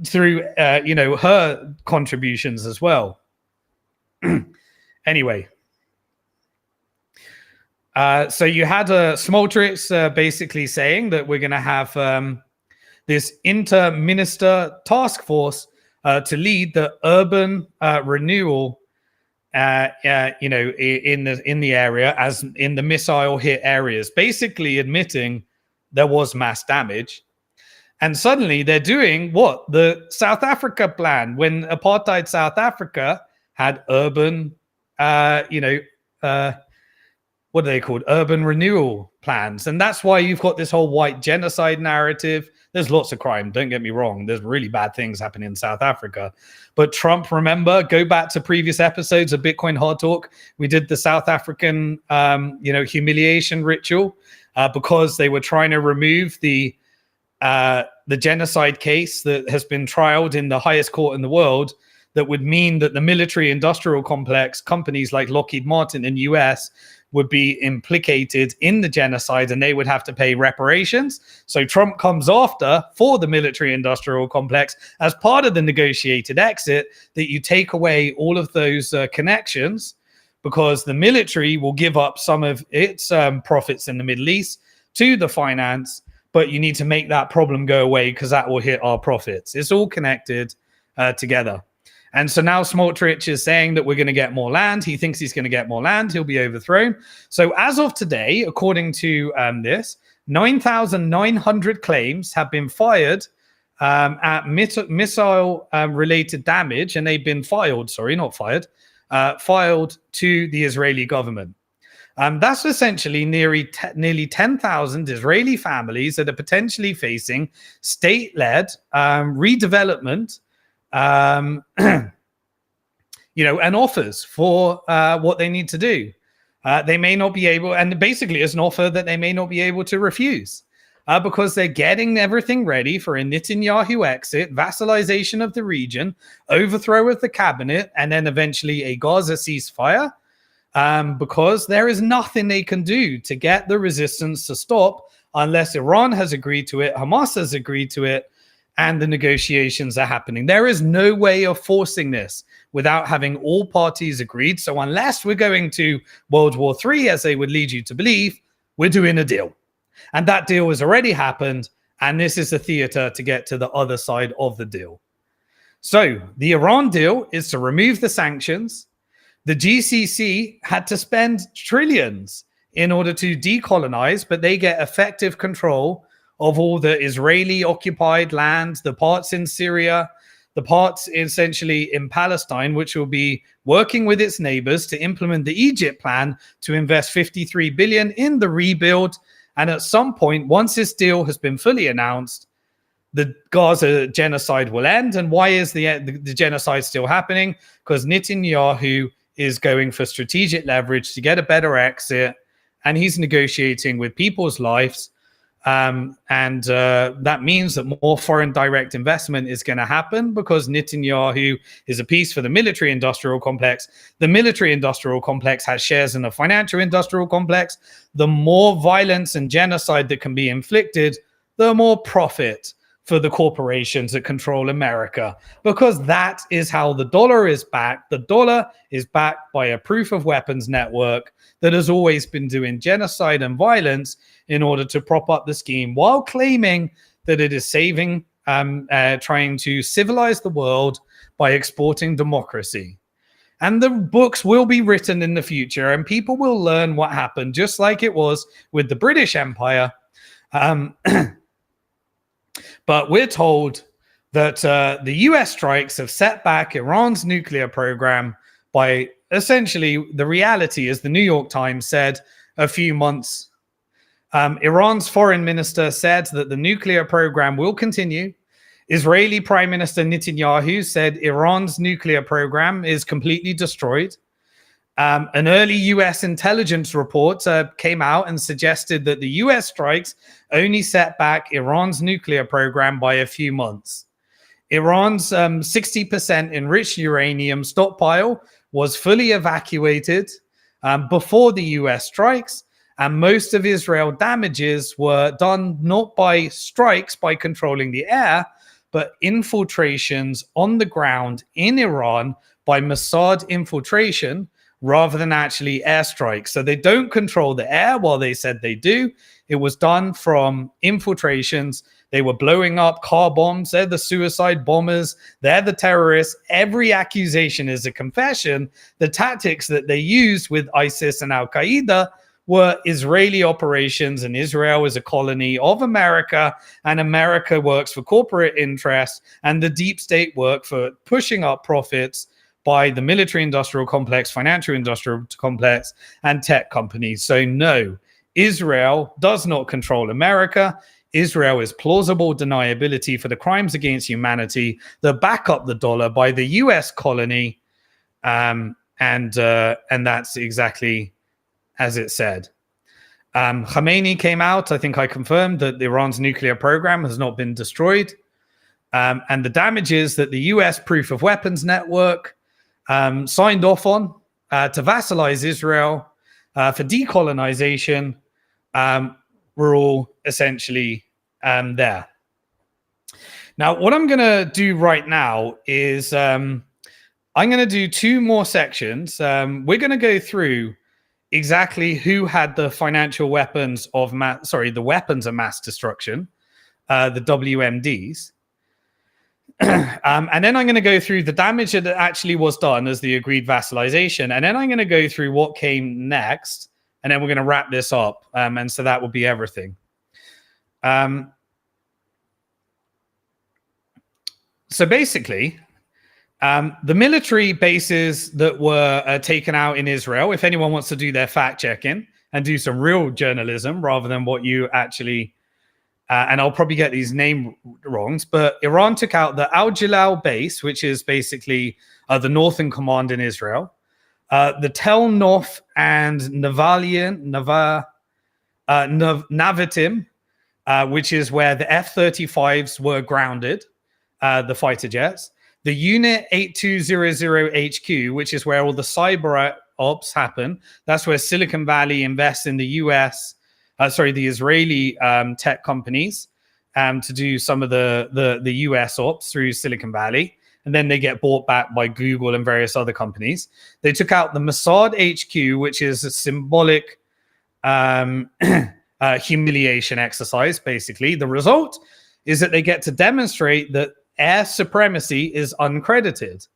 through her contributions as well. Anyway, so you had Smoldrich basically saying that we're going to have this inter-minister task force to lead the urban renewal in the area, as in the missile hit areas, basically admitting there was mass damage. And suddenly they're doing what? The South Africa plan, when apartheid South Africa had urban, what are they called? Urban renewal plans. And that's why you've got this whole white genocide narrative. There's lots of crime, don't get me wrong. There's really bad things happening in South Africa. But Trump, remember, go back to previous episodes of Bitcoin Hard Talk. We did the South African, humiliation ritual because they were trying to remove the the genocide case that has been trialed in the highest court in the world, that would mean that the military industrial complex, companies like Lockheed Martin in the US, would be implicated in the genocide and they would have to pay reparations. So Trump comes after for the military industrial complex as part of the negotiated exit, that you take away all of those connections, because the military will give up some of its profits in the Middle East to the finance, but you need to make that problem go away because that will hit our profits. It's all connected together. And so now Smotrich is saying that we're going to get more land. He thinks he's going to get more land. He'll be overthrown. So as of today, according to this, 9,900 claims have been fired at missile-related damage, and they've been filed, filed to the Israeli government. That's essentially nearly 10,000 Israeli families that are potentially facing state-led redevelopment, and offers for what they need to do. They may not be able, and basically it's an offer that they may not be able to refuse, because they're getting everything ready for a Netanyahu exit, vassalization of the region, overthrow of the cabinet, and then eventually a Gaza ceasefire, because there is nothing they can do to get the resistance to stop unless Iran has agreed to it, Hamas has agreed to it, and the negotiations are happening. There is no way of forcing this without having all parties agreed. So unless we're going to World War III, as they would lead you to believe, we're doing a deal. And that deal has already happened, and this is the theater to get to the other side of the deal. So the Iran deal is to remove the sanctions. The GCC had to spend trillions in order to decolonize, but they get effective control of all the Israeli-occupied land, the parts in Syria, the parts essentially in Palestine, which will be working with its neighbors to implement the Egypt plan to invest $53 billion in the rebuild. And at some point, once this deal has been fully announced, the Gaza genocide will end. And why is the genocide still happening? Because Netanyahu is going for strategic leverage to get a better exit, and he's negotiating with people's lives. That means that more foreign direct investment is going to happen, because Netanyahu is a piece for the military industrial complex. The military industrial complex has shares in the financial industrial complex. The more violence and genocide that can be inflicted, the more profit for the corporations that control America, because that is how the dollar is backed. The dollar is backed by a proof of weapons network that has always been doing genocide and violence in order to prop up the scheme, while claiming that it is saving, trying to civilize the world by exporting democracy. And the books will be written in the future, and people will learn what happened, just like it was with the British Empire. But we're told that the US strikes have set back Iran's nuclear program by essentially, the reality is, the New York Times said a few months. Iran's foreign minister said that the nuclear program will continue. Israeli Prime Minister Netanyahu said Iran's nuclear program is completely destroyed. An early US intelligence report came out and suggested that the US strikes only set back Iran's nuclear program by a few months. Iran's 60% enriched uranium stockpile was fully evacuated before the US strikes, and most of Israel damages were done not by strikes by controlling the air, but infiltrations on the ground in Iran by Mossad infiltration, rather than actually airstrikes. So they don't control the air while they said they do. It was done from infiltrations. They were blowing up car bombs. They're the suicide bombers. They're the terrorists. Every accusation is a confession. The tactics that they used with ISIS and Al-Qaeda were Israeli operations, and Israel is a colony of America, and America works for corporate interests, and the deep state work for pushing up profits by the military industrial complex, financial industrial complex, and tech companies. So no, Israel does not control America. Israel is plausible deniability for the crimes against humanity that back up the dollar by the US colony. And that's exactly as it said. Khamenei came out. I think I confirmed that Iran's nuclear program has not been destroyed. And the damages that the US proof of weapons network signed off on to vassalize Israel for decolonization were all essentially there. Now, what I'm going to do right now is I'm going to do two more sections. We're going to go through exactly who had the financial weapons of the weapons of mass destruction, the WMDs. And then I'm going to go through the damage that actually was done as the agreed vassalization. And then I'm going to go through what came next. And then we're going to wrap this up. And so that will be everything. So basically, the military bases that were taken out in Israel, if anyone wants to do their fact checking and do some real journalism rather than what you actually... and I'll probably get these name wrongs, but Iran took out the Al Jalal base, which is basically the Northern Command in Israel, the Tel Nof and Navatim, which is where the F-35s were grounded, the fighter jets, the Unit 8200 HQ, which is where all the cyber ops happen. That's where Silicon Valley invests in the US, the Israeli tech companies to do some of the US ops through Silicon Valley. And then they get bought back by Google and various other companies. They took out the Mossad HQ, which is a symbolic humiliation exercise, basically. The result is that they get to demonstrate that air supremacy is uncredited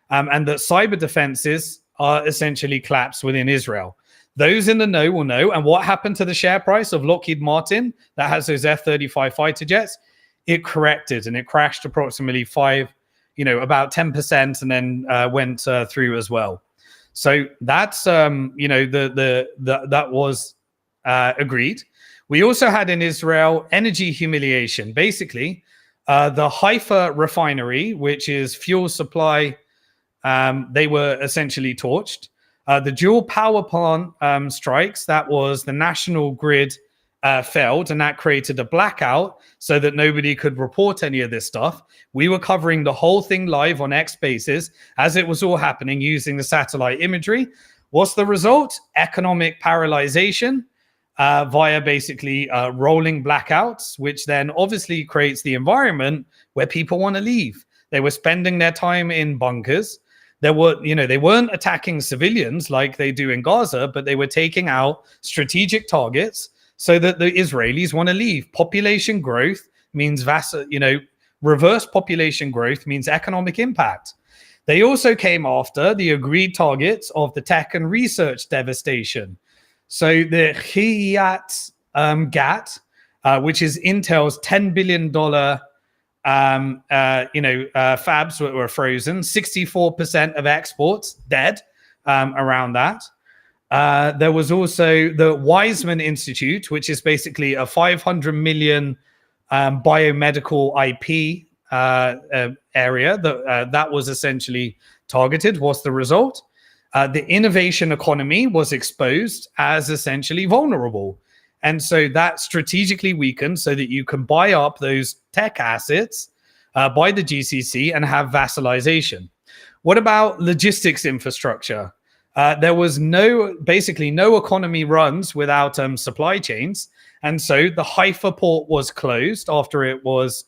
and that cyber defenses are essentially collapsed within Israel. Those in the know will know. And what happened to the share price of Lockheed Martin that has those F-35 fighter jets? It corrected and it crashed approximately about 10%, and then went through as well. So that's that was agreed. We also had in Israel energy humiliation. Basically, the Haifa refinery, which is fuel supply, they were essentially torched. The dual power plant strikes, that was the national grid failed, and that created a blackout so that nobody could report any of this stuff. We were covering the whole thing live on X Spaces as it was all happening using the satellite imagery. What's the result? Economic paralyzation via basically rolling blackouts, which then obviously creates the environment where people want to leave. They were spending their time in bunkers. They weren't attacking civilians like they do in Gaza, but they were taking out strategic targets so that the Israelis want to leave. Population growth means reverse population growth means economic impact. They also came after the agreed targets of the tech and research devastation. So the Khiyat GAT, which is Intel's $10 billion fabs were frozen, 64% of exports dead around that. There was also the Weizmann Institute, which is basically a 500 million biomedical IP area that was essentially targeted. What's the result? The innovation economy was exposed as essentially vulnerable. And so that strategically weakened so that you can buy up those tech assets by the GCC and have vassalization. What about logistics infrastructure? There was no economy runs without supply chains. And so the Haifa port was closed after it was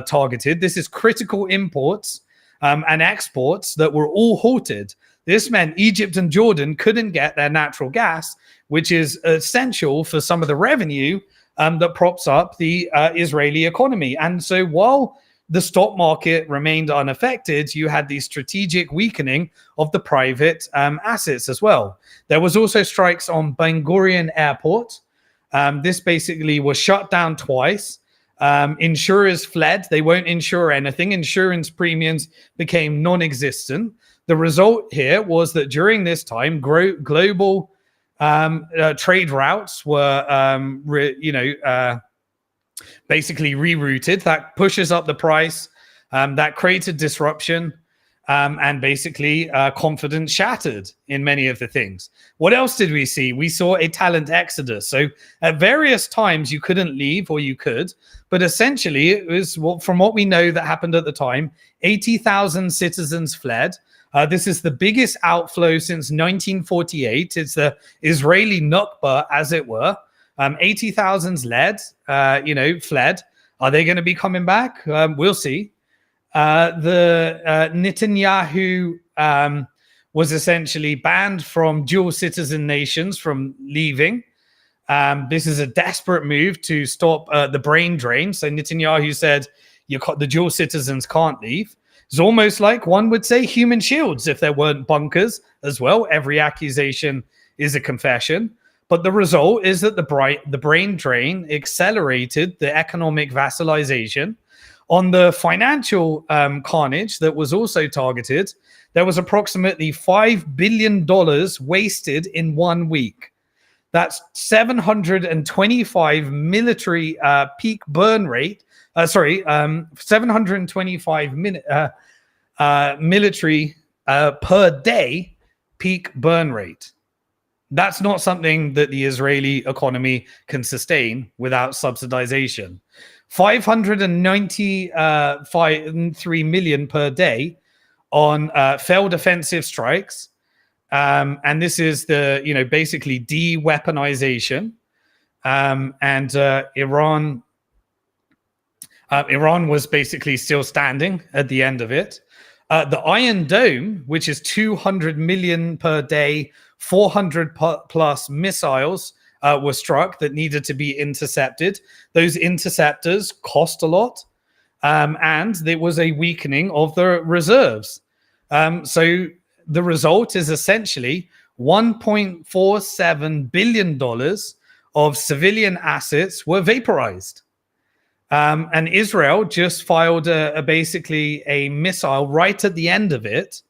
targeted. This is critical imports and exports that were all halted. This meant Egypt and Jordan couldn't get their natural gas, which is essential for some of the revenue that props up the Israeli economy. And so while the stock market remained unaffected, you had the strategic weakening of the private assets as well. There was also strikes on Ben Gurion Airport. This basically was shut down twice. Insurers fled. They won't insure anything. Insurance premiums became non-existent. The result here was that during this time, global trade routes were, basically rerouted. That pushes up the price. That created disruption. and basically confidence shattered in many of the things. What else did we see? We saw a talent exodus. So at various times you couldn't leave, or you could, but essentially it was, from what we know that happened at the time, 80,000 citizens fled. This is the biggest outflow since 1948. It's the Israeli Nakba, as it were. 80,000 fled. Are they going to be coming back? We'll see. Netanyahu was essentially banned from dual citizen nations from leaving. This is a desperate move to stop the brain drain. So Netanyahu said the dual citizens can't leave. It's almost like, one would say, human shields if there weren't bunkers as well. Every accusation is a confession. But the result is that the brain drain accelerated the economic vasalization. On the financial carnage that was also targeted, there was approximately $5 billion wasted in 1 week. That's 725 military peak burn rate. 725 military per day peak burn rate. That's not something that the Israeli economy can sustain without subsidization. 593 million per day on failed offensive strikes. And this is the, basically de-weaponization. And Iran was basically still standing at the end of it. The Iron Dome, which is 200 million per day, 400 plus missiles were struck that needed to be intercepted. Those interceptors cost a lot, and there was a weakening of the reserves. So the result is essentially $1.47 billion of civilian assets were vaporized. And Israel just fired basically a missile right at the end of it.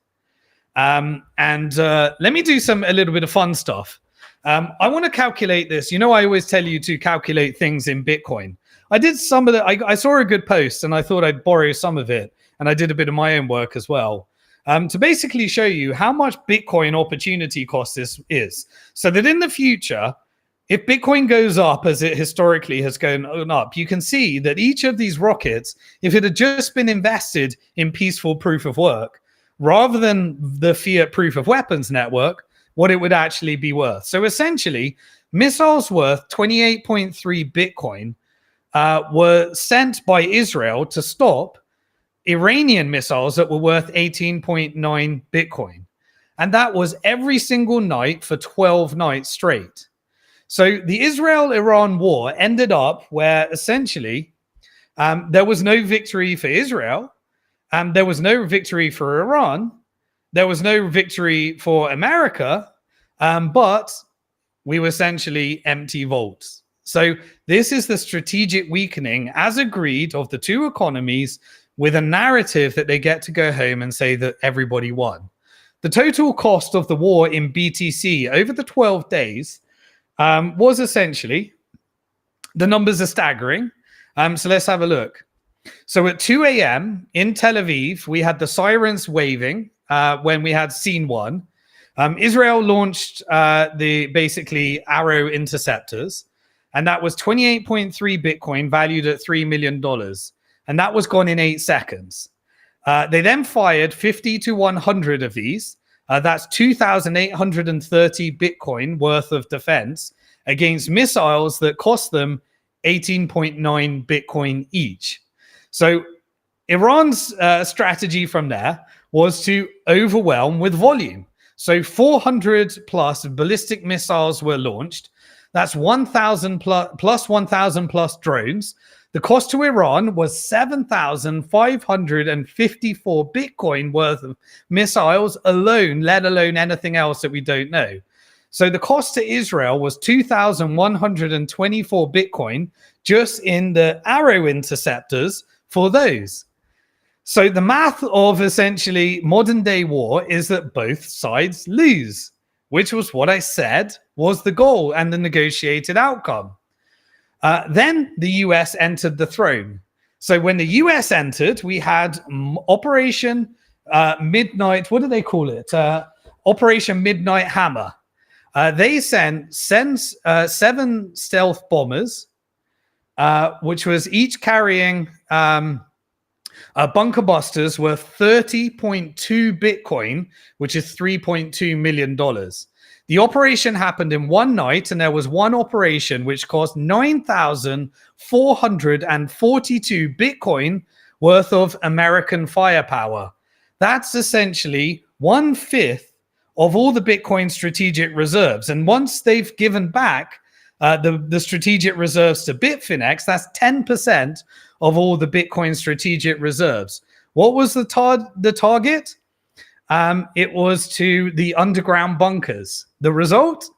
Let me do a little bit of fun stuff. I want to calculate this. I always tell you to calculate things in Bitcoin. I did some of that. I saw a good post and I thought I'd borrow some of it. And I did a bit of my own work as well. To basically show you how much Bitcoin opportunity cost this is. So that in the future, if Bitcoin goes up as it historically has gone up, you can see that each of these rockets, if it had just been invested in peaceful proof of work, rather than the fiat proof of weapons network, what it would actually be worth. So essentially, missiles worth 28.3 Bitcoin were sent by Israel to stop Iranian missiles that were worth 18.9 Bitcoin. And that was every single night for 12 nights straight. So the Israel-Iran war ended up where essentially there was no victory for Israel. There was no victory for Iran. There was no victory for America. But we were essentially empty vaults. So this is the strategic weakening, as agreed, of the two economies, with a narrative that they get to go home and say that everybody won. The total cost of the war in BTC over the 12 days was essentially, the numbers are staggering. So let's have a look. So at 2 a.m. in Tel Aviv, we had the sirens waving when we had scene one. Israel launched the basically Arrow interceptors, and that was 28.3 Bitcoin valued at $3 million. And that was gone in 8 seconds. They then fired 50 to 100 of these. That's 2,830 Bitcoin worth of defense against missiles that cost them 18.9 Bitcoin each. So Iran's strategy from there was to overwhelm with volume. So 400 plus ballistic missiles were launched. That's 1,000 plus 1,000 plus drones. The cost to Iran was 7,554 Bitcoin worth of missiles alone, let alone anything else that we don't know. So the cost to Israel was 2,124 Bitcoin just in the Arrow interceptors for those. So the math of essentially modern day war is that both sides lose, which was what I said was the goal and the negotiated outcome. Then the US entered the throne. So when the US entered, we had Operation Midnight, what do they call it? Operation Midnight Hammer. They sent 7 stealth bombers, which was each carrying bunker busters worth 30.2 Bitcoin, which is $3.2 million. The operation happened in one night, and there was one operation which cost 9,442 Bitcoin worth of American firepower. That's essentially 1/5 of all the Bitcoin strategic reserves. And once they've given back the strategic reserves to Bitfinex, that's 10% of all the Bitcoin strategic reserves. What was the target? It was to the underground bunkers. The result?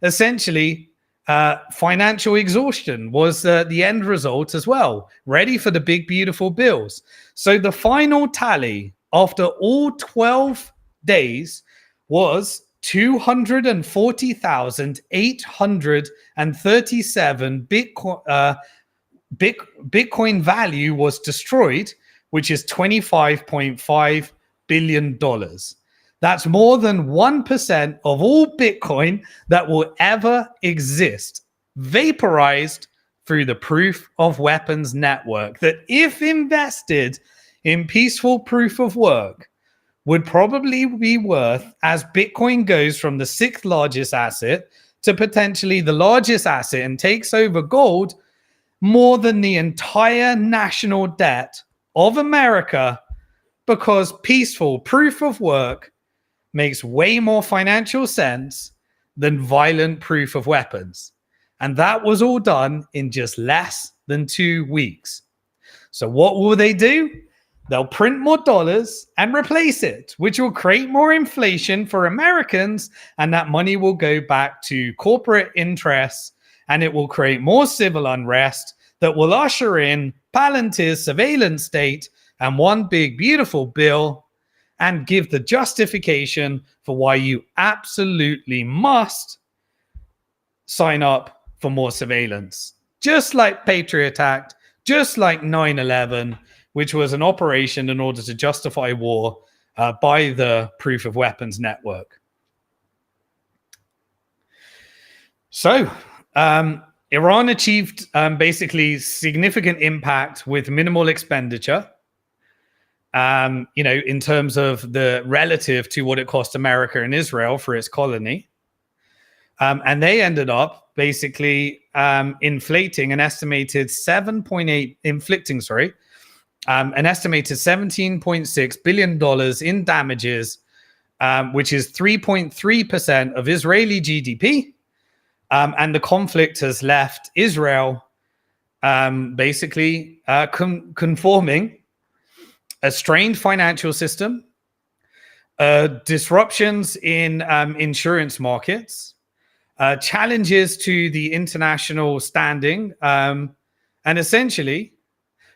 Essentially, financial exhaustion was the end result as well. Ready for the big, beautiful bills. So the final tally after all 12 days was 240,837 Bitcoin value was destroyed, which is $25.5 billion. That's more than 1% of all Bitcoin that will ever exist, vaporized through the proof of weapons network that, if invested in peaceful proof of work, would probably be worth, as Bitcoin goes from the 6th largest asset to potentially the largest asset and takes over gold, more than the entire national debt of America, because peaceful proof of work makes way more financial sense than violent proof of weapons. And that was all done in just less than 2 weeks. So what will they do? They'll print more dollars and replace it, which will create more inflation for Americans, and that money will go back to corporate interests, and it will create more civil unrest that will usher in Palantir's surveillance state and one big beautiful bill, and give the justification for why you absolutely must sign up for more surveillance. Just like Patriot Act, just like 9/11, which was an operation in order to justify war by the proof of weapons network. So Iran achieved basically significant impact with minimal expenditure, in terms of the relative to what it cost America and Israel for its colony. And they ended up basically inflating an estimated $17.6 billion in damages, which is 3.3% of Israeli GDP. And the conflict has left Israel basically conforming a strained financial system, disruptions in insurance markets, challenges to the international standing, and essentially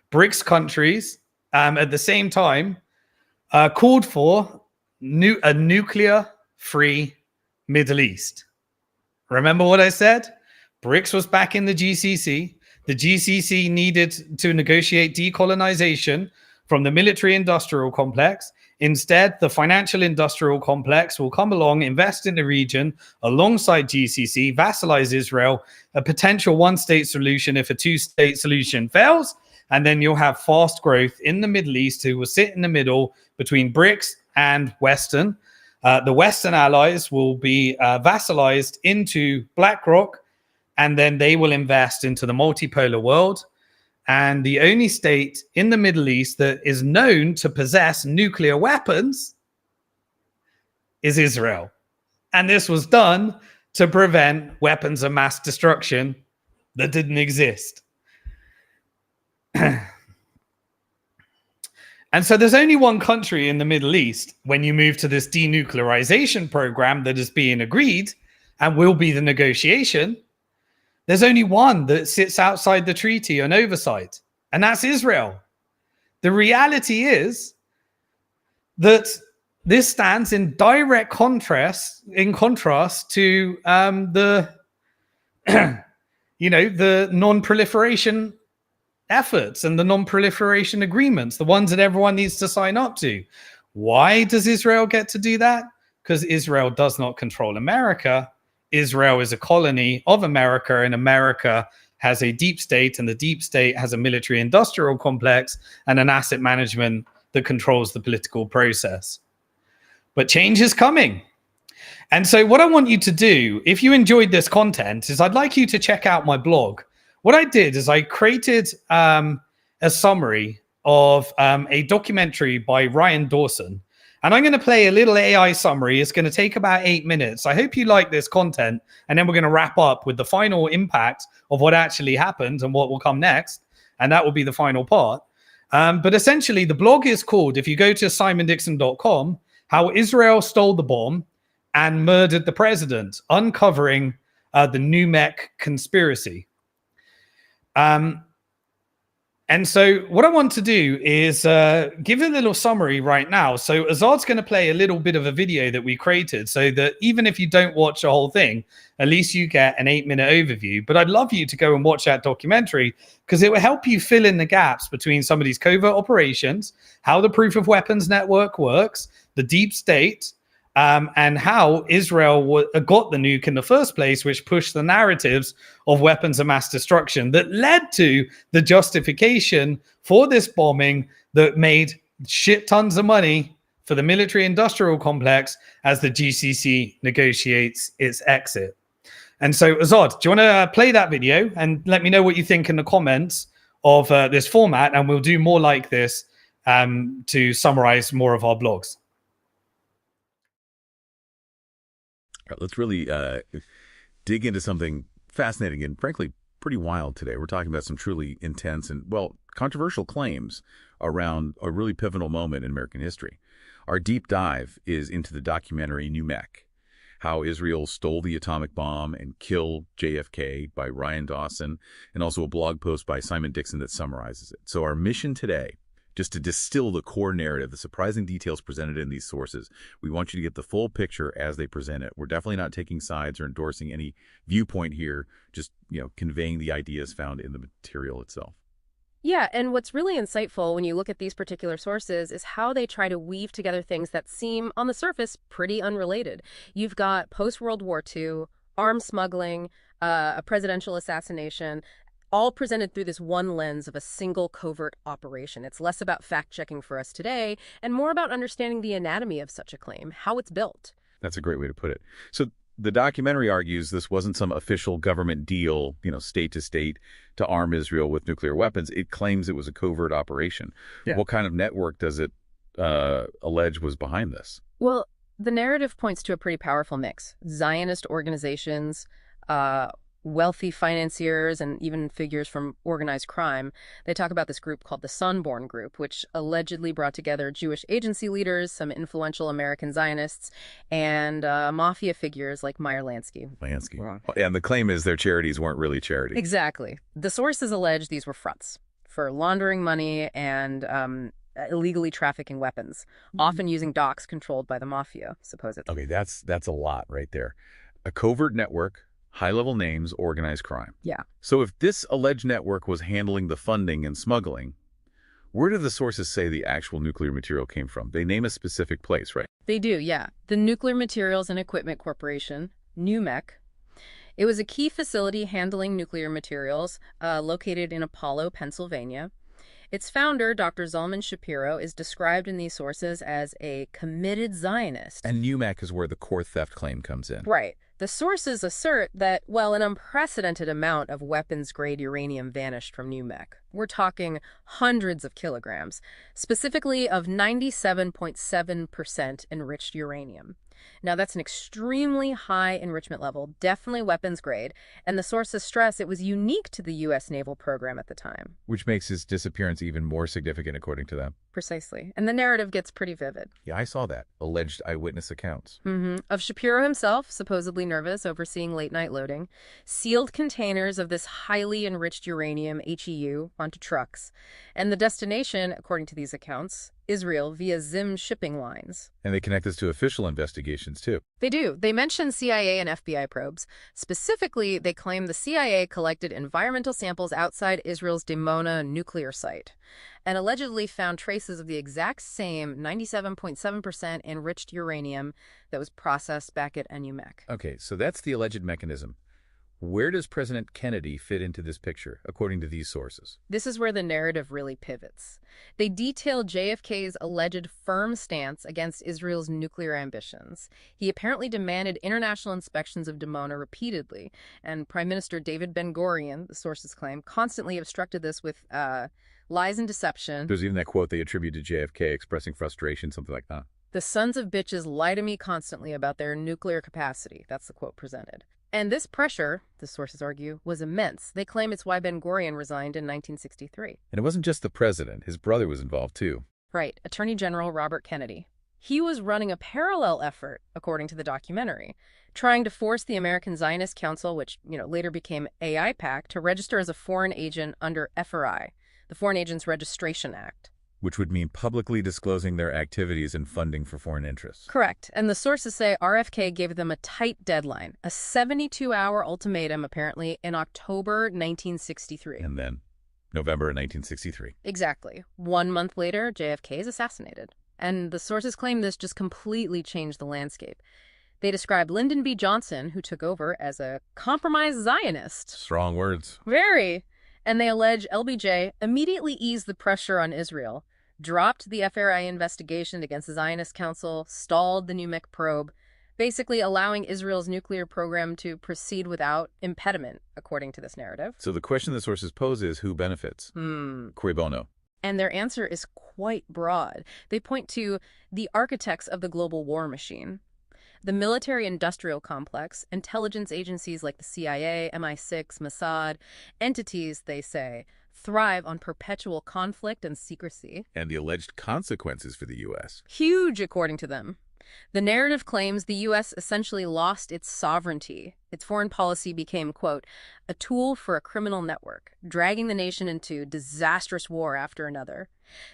BRICS countries at the same time called for a nuclear-free Middle East. Remember what I said? BRICS was back in the GCC. The GCC needed to negotiate decolonization from the military-industrial complex. Instead, the financial-industrial complex will come along, invest in the region alongside GCC, vassalize Israel, a potential one-state solution if a two-state solution fails, and then you'll have fast growth in the Middle East, who will sit in the middle between BRICS and Western. The Western allies will be vassalized into BlackRock, and then they will invest into the multipolar world. And the only state in the Middle East that is known to possess nuclear weapons is Israel. And this was done to prevent weapons of mass destruction that didn't exist. And so there's only one country in the Middle East when you move to this denuclearization program that is being agreed and will be the negotiation. There's only one that sits outside the treaty on oversight, and that's Israel. The reality is that this stands in direct contrast to the the non-proliferation efforts and the non-proliferation agreements, the ones that everyone needs to sign up to. Why does Israel get to do that? Because Israel does not control America. Israel is a colony of America, and America has a deep state, and the deep state has a military industrial complex and an asset management that controls the political process. But change is coming. And so what I want you to do, if you enjoyed this content, is I'd like you to check out my blog. What I did is I created a summary of a documentary by Ryan Dawson. And I'm going to play a little AI summary. It's going to take about 8 minutes. I hope you like this content. And then we're going to wrap up with the final impact of what actually happened and what will come next. And that will be the final part. But essentially, the blog is called, if you go to simondixon.com, How Israel Stole the Bomb and Murdered the President, Uncovering the NUMEC Conspiracy. And so what I want to do is give a little summary right now. So Azad's going to play a little bit of a video that we created so that even if you don't watch the whole thing, at least you get an 8-minute overview. But I'd love you to go and watch that documentary because it will help you fill in the gaps between some of these covert operations, how the proof of weapons network works, the deep state, and how Israel got the nuke in the first place, which pushed the narratives of weapons of mass destruction that led to the justification for this bombing that made shit tons of money for the military industrial complex as the GCC negotiates its exit. And so, Azad, do you want to play that video and let me know what you think in the comments of this format? And we'll do more like this to summarize more of our blogs. All right, let's really dig into something fascinating and frankly pretty wild today. We're talking about some truly intense and, well, controversial claims around a really pivotal moment in American history. Our deep dive is into the documentary NUMEC, How Israel Stole the Atomic Bomb and Killed JFK by Ryan Dawson, and also a blog post by Simon Dixon that summarizes it. So our mission today, just to distill the core narrative, the surprising details presented in these sources. We want you to get the full picture as they present it. We're definitely not taking sides or endorsing any viewpoint here, just, conveying the ideas found in the material itself. Yeah, and what's really insightful when you look at these particular sources is how they try to weave together things that seem, on the surface, pretty unrelated. You've got post-World War II, arms smuggling, a presidential assassination, all presented through this one lens of a single covert operation. It's less about fact-checking for us today and more about understanding the anatomy of such a claim, how it's built. That's a great way to put it. So the documentary argues this wasn't some official government deal, state to state, to arm Israel with nuclear weapons. It claims it was a covert operation. Yeah. What kind of network does it allege was behind this? Well, the narrative points to a pretty powerful mix. Zionist organizations, wealthy financiers, and even figures from organized crime. They talk about this group called the Sunborn Group, which allegedly brought together Jewish agency leaders, some influential American Zionists, and mafia figures like Meyer Lansky. And the claim is their charities weren't really charities. Exactly. The sources allege these were fronts for laundering money and illegally trafficking weapons, often using docks controlled by the mafia, supposedly. Okay, that's a lot right there. A covert network, high-level names, organized crime. Yeah. So if this alleged network was handling the funding and smuggling, where do the sources say the actual nuclear material came from? They name a specific place, right? They do, yeah. The Nuclear Materials and Equipment Corporation, NUMEC. It was a key facility handling nuclear materials located in Apollo, Pennsylvania. Its founder, Dr. Zalman Shapiro, is described in these sources as a committed Zionist. And NUMEC is where the core theft claim comes in. Right. The sources assert that, well, an unprecedented amount of weapons-grade uranium vanished from NUMEC. We're talking hundreds of kilograms, specifically of 97.7% enriched uranium. Now, that's an extremely high enrichment level, definitely weapons grade, and the sources stress it was unique to the U.S. naval program at the time. Which makes his disappearance even more significant, according to them. Precisely. And the narrative gets pretty vivid. Yeah, I saw that. Alleged eyewitness accounts. Of Shapiro himself, supposedly nervous, overseeing late-night loading, sealed containers of this highly enriched uranium, HEU, onto trucks. And the destination, according to these accounts, Israel via Zim shipping lines. And they connect this to official investigations, too. They do. They mention CIA and FBI probes. Specifically, they claim the CIA collected environmental samples outside Israel's Dimona nuclear site and allegedly found traces of the exact same 97.7% enriched uranium that was processed back at NUMEC. Okay, so that's the alleged mechanism. Where does President Kennedy fit into this picture, according to these sources? This is where the narrative really pivots. They detail JFK's alleged firm stance against Israel's nuclear ambitions. He apparently demanded international inspections of Dimona repeatedly, and Prime Minister David Ben-Gurion, the sources claim, constantly obstructed this with lies and deception. There's even that quote they attribute to JFK expressing frustration, something like that. The sons of bitches lie to me constantly about their nuclear capacity. That's the quote presented. And this pressure, the sources argue, was immense. They claim it's why Ben-Gurion resigned in 1963. And it wasn't just the president. His brother was involved, too. Right, Attorney General Robert Kennedy. He was running a parallel effort, according to the documentary, trying to force the American Zionist Council, which later became AIPAC, to register as a foreign agent under FRI, the Foreign Agents Registration Act. Which would mean publicly disclosing their activities and funding for foreign interests. Correct. And the sources say RFK gave them a tight deadline, a 72-hour ultimatum, apparently, in October 1963. And then November 1963. Exactly. 1 month later, JFK is assassinated. And the sources claim this just completely changed the landscape. They described Lyndon B. Johnson, who took over, as a compromised Zionist. Strong words. Very. And they allege LBJ immediately eased the pressure on Israel, dropped the FRI investigation against the Zionist Council, stalled the NUMEC probe, basically allowing Israel's nuclear program to proceed without impediment, according to this narrative. So the question the sources pose is, who benefits? Cui bono? And their answer is quite broad. They point to the architects of the global war machine. The military-industrial complex, intelligence agencies like the CIA, MI6, Mossad, entities, they say, thrive on perpetual conflict and secrecy. And the alleged consequences for the U.S. Huge, according to them. The narrative claims the U.S. essentially lost its sovereignty. Its foreign policy became, quote, a tool for a criminal network, dragging the nation into disastrous war after another.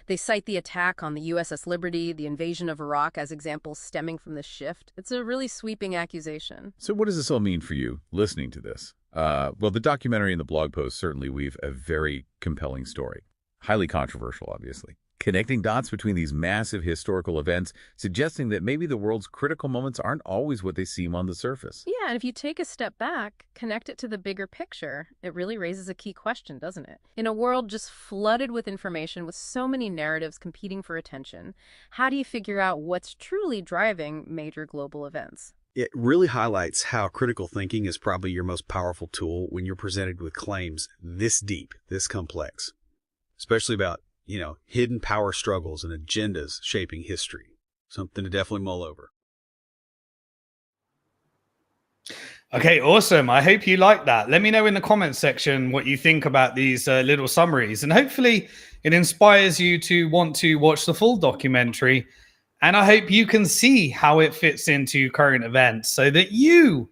They cite the attack on the USS Liberty, the invasion of Iraq as examples stemming from this shift. It's a really sweeping accusation. So what does this all mean for you, listening to this? Well, the documentary and the blog post certainly weave a very compelling story. Highly controversial, obviously. Connecting dots between these massive historical events, suggesting that maybe the world's critical moments aren't always what they seem on the surface. Yeah, and if you take a step back, connect it to the bigger picture, it really raises a key question, doesn't it? In a world just flooded with information, with so many narratives competing for attention, how do you figure out what's truly driving major global events? It really highlights how critical thinking is probably your most powerful tool when you're presented with claims this deep, this complex, especially about hidden power struggles and agendas shaping history. Something to definitely mull over. Okay, awesome. I hope you like that. Let me know in the comments section what you think about these little summaries. And hopefully it inspires you to want to watch the full documentary. And I hope you can see how it fits into current events so that you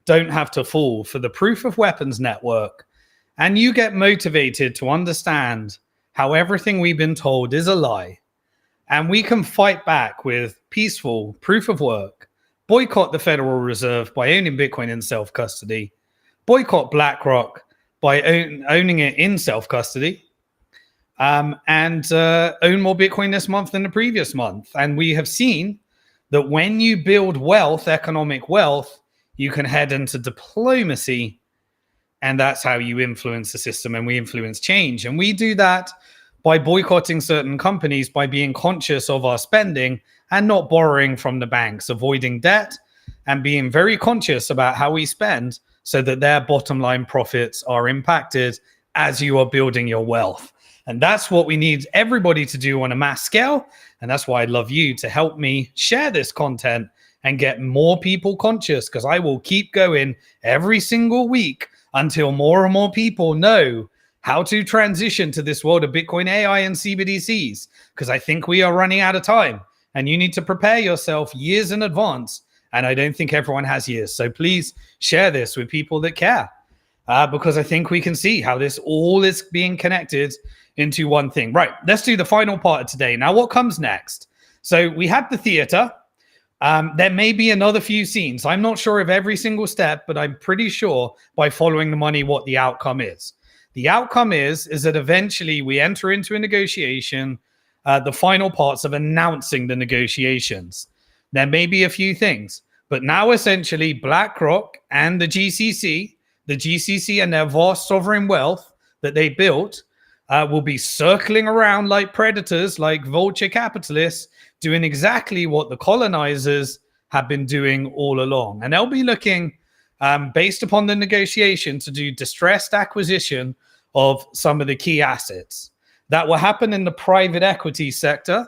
don't have to fall for the proof of weapons network. And you get motivated to understand how everything we've been told is a lie. And we can fight back with peaceful proof of work, boycott the Federal Reserve by owning Bitcoin in self-custody, boycott BlackRock by owning it in self-custody, and own more Bitcoin this month than the previous month. And we have seen that when you build wealth, economic wealth, you can head into diplomacy. And that's how you influence the system and we influence change. And we do that by boycotting certain companies, by being conscious of our spending and not borrowing from the banks, avoiding debt and being very conscious about how we spend so that their bottom line profits are impacted as you are building your wealth. And that's what we need everybody to do on a mass scale. And that's why I'd love you to help me share this content and get more people conscious, because I will keep going every single week until more and more people know how to transition to this world of Bitcoin, AI, and CBDCs, because I think we are running out of time and you need to prepare yourself years in advance. And I don't think everyone has years. So please share this with people that care. because I think we can see how this all is being connected into one thing. Right, let's do the final part of today. Now, what comes next? So we had the theater. There may be another few scenes. I'm not sure of every single step, but I'm pretty sure by following the money what the outcome is. The outcome is that eventually we enter into a negotiation, the final parts of announcing the negotiations. There may be a few things, but now essentially BlackRock and the GCC and their vast sovereign wealth that they built will be circling around like predators, like vulture capitalists, doing exactly what the colonizers have been doing all along. And they'll be looking, based upon the negotiation, to do distressed acquisition of some of the key assets. That will happen in the private equity sector,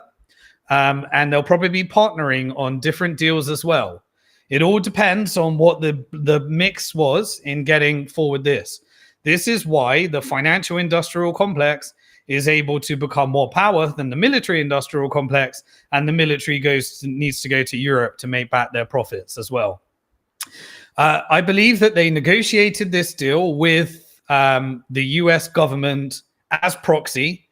and they'll probably be partnering on different deals as well. It all depends on what the mix was in getting forward this. This is why the financial industrial complex is able to become more power than the military industrial complex, and the military needs to go to Europe to make back their profits as well. I believe that they negotiated this deal with the US government as proxy,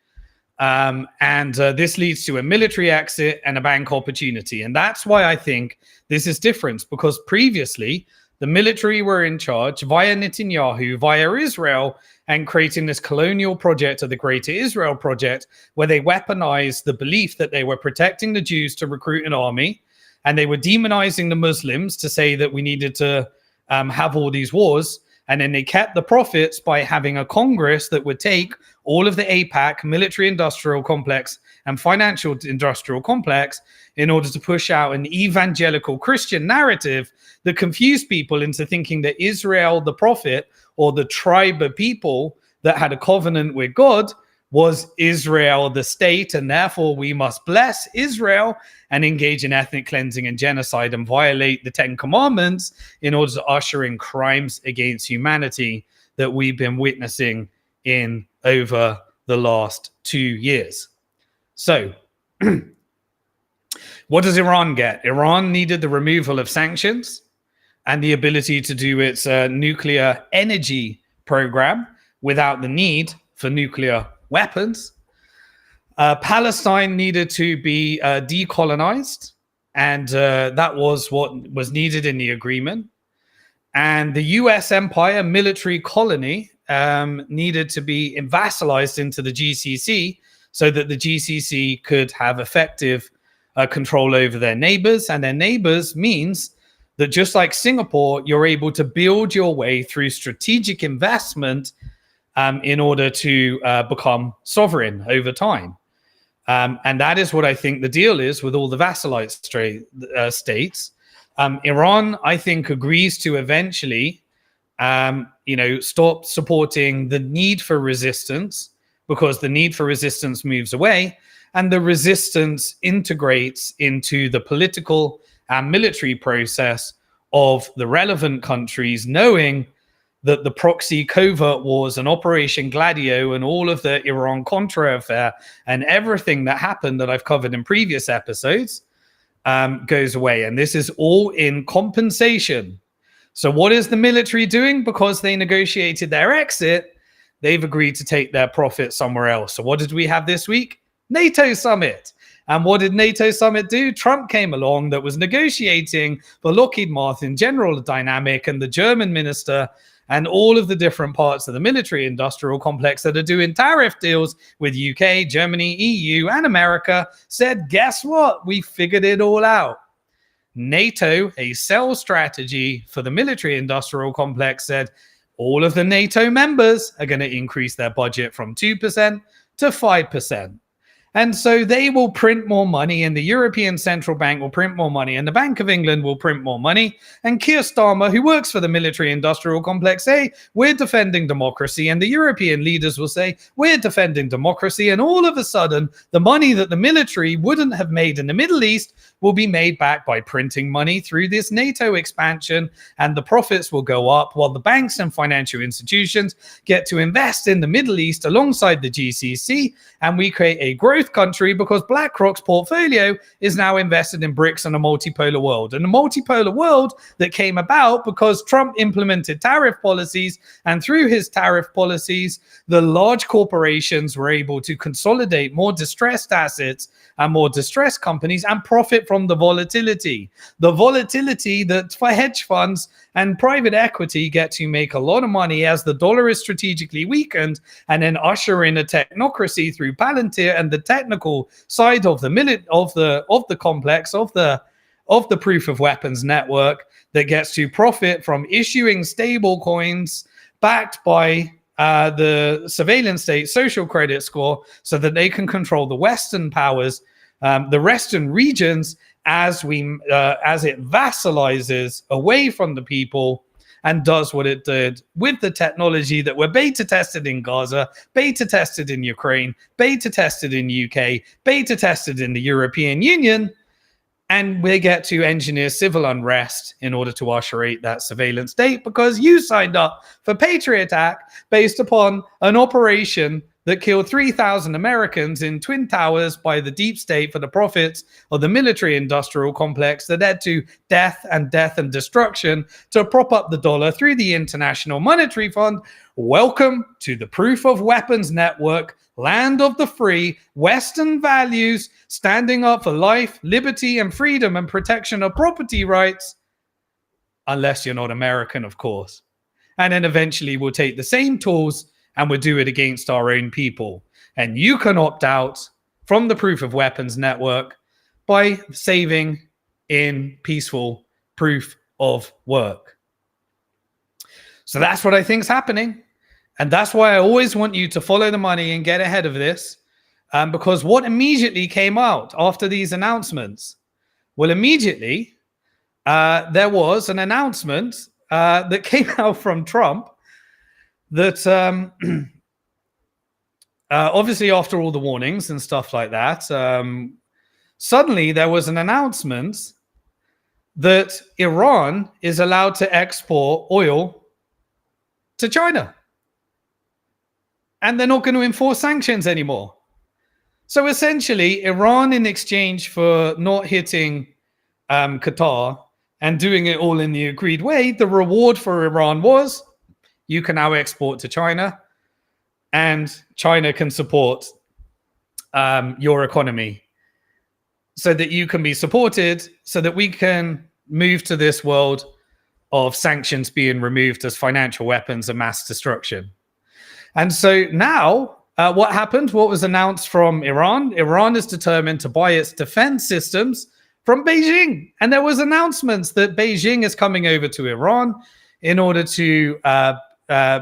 and this leads to a military exit and a bank opportunity. And that's why I think this is different, because previously the military were in charge via Netanyahu, via Israel, and creating this colonial project of the Greater Israel Project, where they weaponized the belief that they were protecting the Jews to recruit an army, and they were demonizing the Muslims to say that we needed to have all these wars. And then they kept the profits by having a Congress that would take all of the AIPAC military industrial complex and financial industrial complex in order to push out an evangelical Christian narrative that confused people into thinking that Israel, the prophet, or the tribe of people that had a covenant with God, was Israel, the state, and therefore we must bless Israel and engage in ethnic cleansing and genocide and violate the 10 Commandments in order to usher in crimes against humanity that we've been witnessing in over the last 2 years. So, what does Iran get? Iran needed the removal of sanctions and the ability to do its nuclear energy program without the need for nuclear weapons. Palestine needed to be decolonized, and that was what was needed in the agreement. And the US empire military colony needed to be vassalized into the GCC so that the GCC could have effective control over their neighbors. And their neighbors means that just like Singapore, you're able to build your way through strategic investment in order to become sovereign over time. And that is what I think the deal is with all the vassalite states. Iran, I think, agrees to eventually, stop supporting the need for resistance, because the need for resistance moves away and the resistance integrates into the political and military process of the relevant countries, knowing that the proxy covert wars and Operation Gladio and all of the Iran-Contra affair and everything that happened that I've covered in previous episodes goes away. And this is all in compensation. So what is the military doing? Because they negotiated their exit, they've agreed to take their profit somewhere else. So what did we have this week? NATO summit. And what did NATO summit do? Trump came along that was negotiating for Lockheed Martin, General Dynamic, and the German minister, and all of the different parts of the military industrial complex that are doing tariff deals with UK, Germany, EU, and America, said, guess what? We figured it all out. NATO, a sales strategy for the military industrial complex, said all of the NATO members are going to increase their budget from 2% to 5%. And so they will print more money, and the European Central Bank will print more money, and the Bank of England will print more money. And Keir Starmer, who works for the military industrial complex, say, we're defending democracy. And the European leaders will say, we're defending democracy. And all of a sudden, the money that the military wouldn't have made in the Middle East will be made back by printing money through this NATO expansion, and the profits will go up while the banks and financial institutions get to invest in the Middle East alongside the GCC, and we create a growth growth country because BlackRock's portfolio is now invested in BRICS and a multipolar world. And a multipolar world that came about because Trump implemented tariff policies, and through his tariff policies, the large corporations were able to consolidate more distressed assets and more distressed companies and profit from the volatility. The volatility that for hedge funds and private equity get to make a lot of money as the dollar is strategically weakened, and then usher in a technocracy through Palantir and the technical side of the complex of the proof of weapons network that gets to profit from issuing stable coins backed by the surveillance state social credit score so that they can control the Western powers, the Western regions, as it vassalizes away from the people and does what it did with the technology that were beta tested in Gaza, beta tested in Ukraine, beta tested in UK, beta tested in the European Union. And we get to engineer civil unrest in order to usherate that surveillance state because you signed up for Patriot Act based upon an operation that killed 3,000 Americans in Twin Towers by the deep state for the profits of the military-industrial complex that led to death and destruction to prop up the dollar through the International Monetary Fund. Welcome to the Proof of Weapons Network, land of the free, Western values, standing up for life, liberty, and freedom and protection of property rights, unless you're not American, of course. And then eventually we'll take the same tools and we'll do it against our own people. And you can opt out from the Proof of Weapons Network by saving in peaceful proof of work. So that's what I think is happening. And that's why I always want you to follow the money and get ahead of this. Because what immediately came out after these announcements? Well, immediately there was an announcement that came out from Trump that obviously after all the warnings and stuff like that, suddenly there was an announcement that Iran is allowed to export oil to China. And they're not going to enforce sanctions anymore. So essentially, Iran, in exchange for not hitting Qatar and doing it all in the agreed way, the reward for Iran was you can now export to China and China can support your economy so that you can be supported, so that we can move to this world of sanctions being removed as financial weapons of mass destruction. And so now what happened? What was announced from Iran? Iran is determined to buy its defense systems from Beijing. And there was announcements that Beijing is coming over to Iran in order to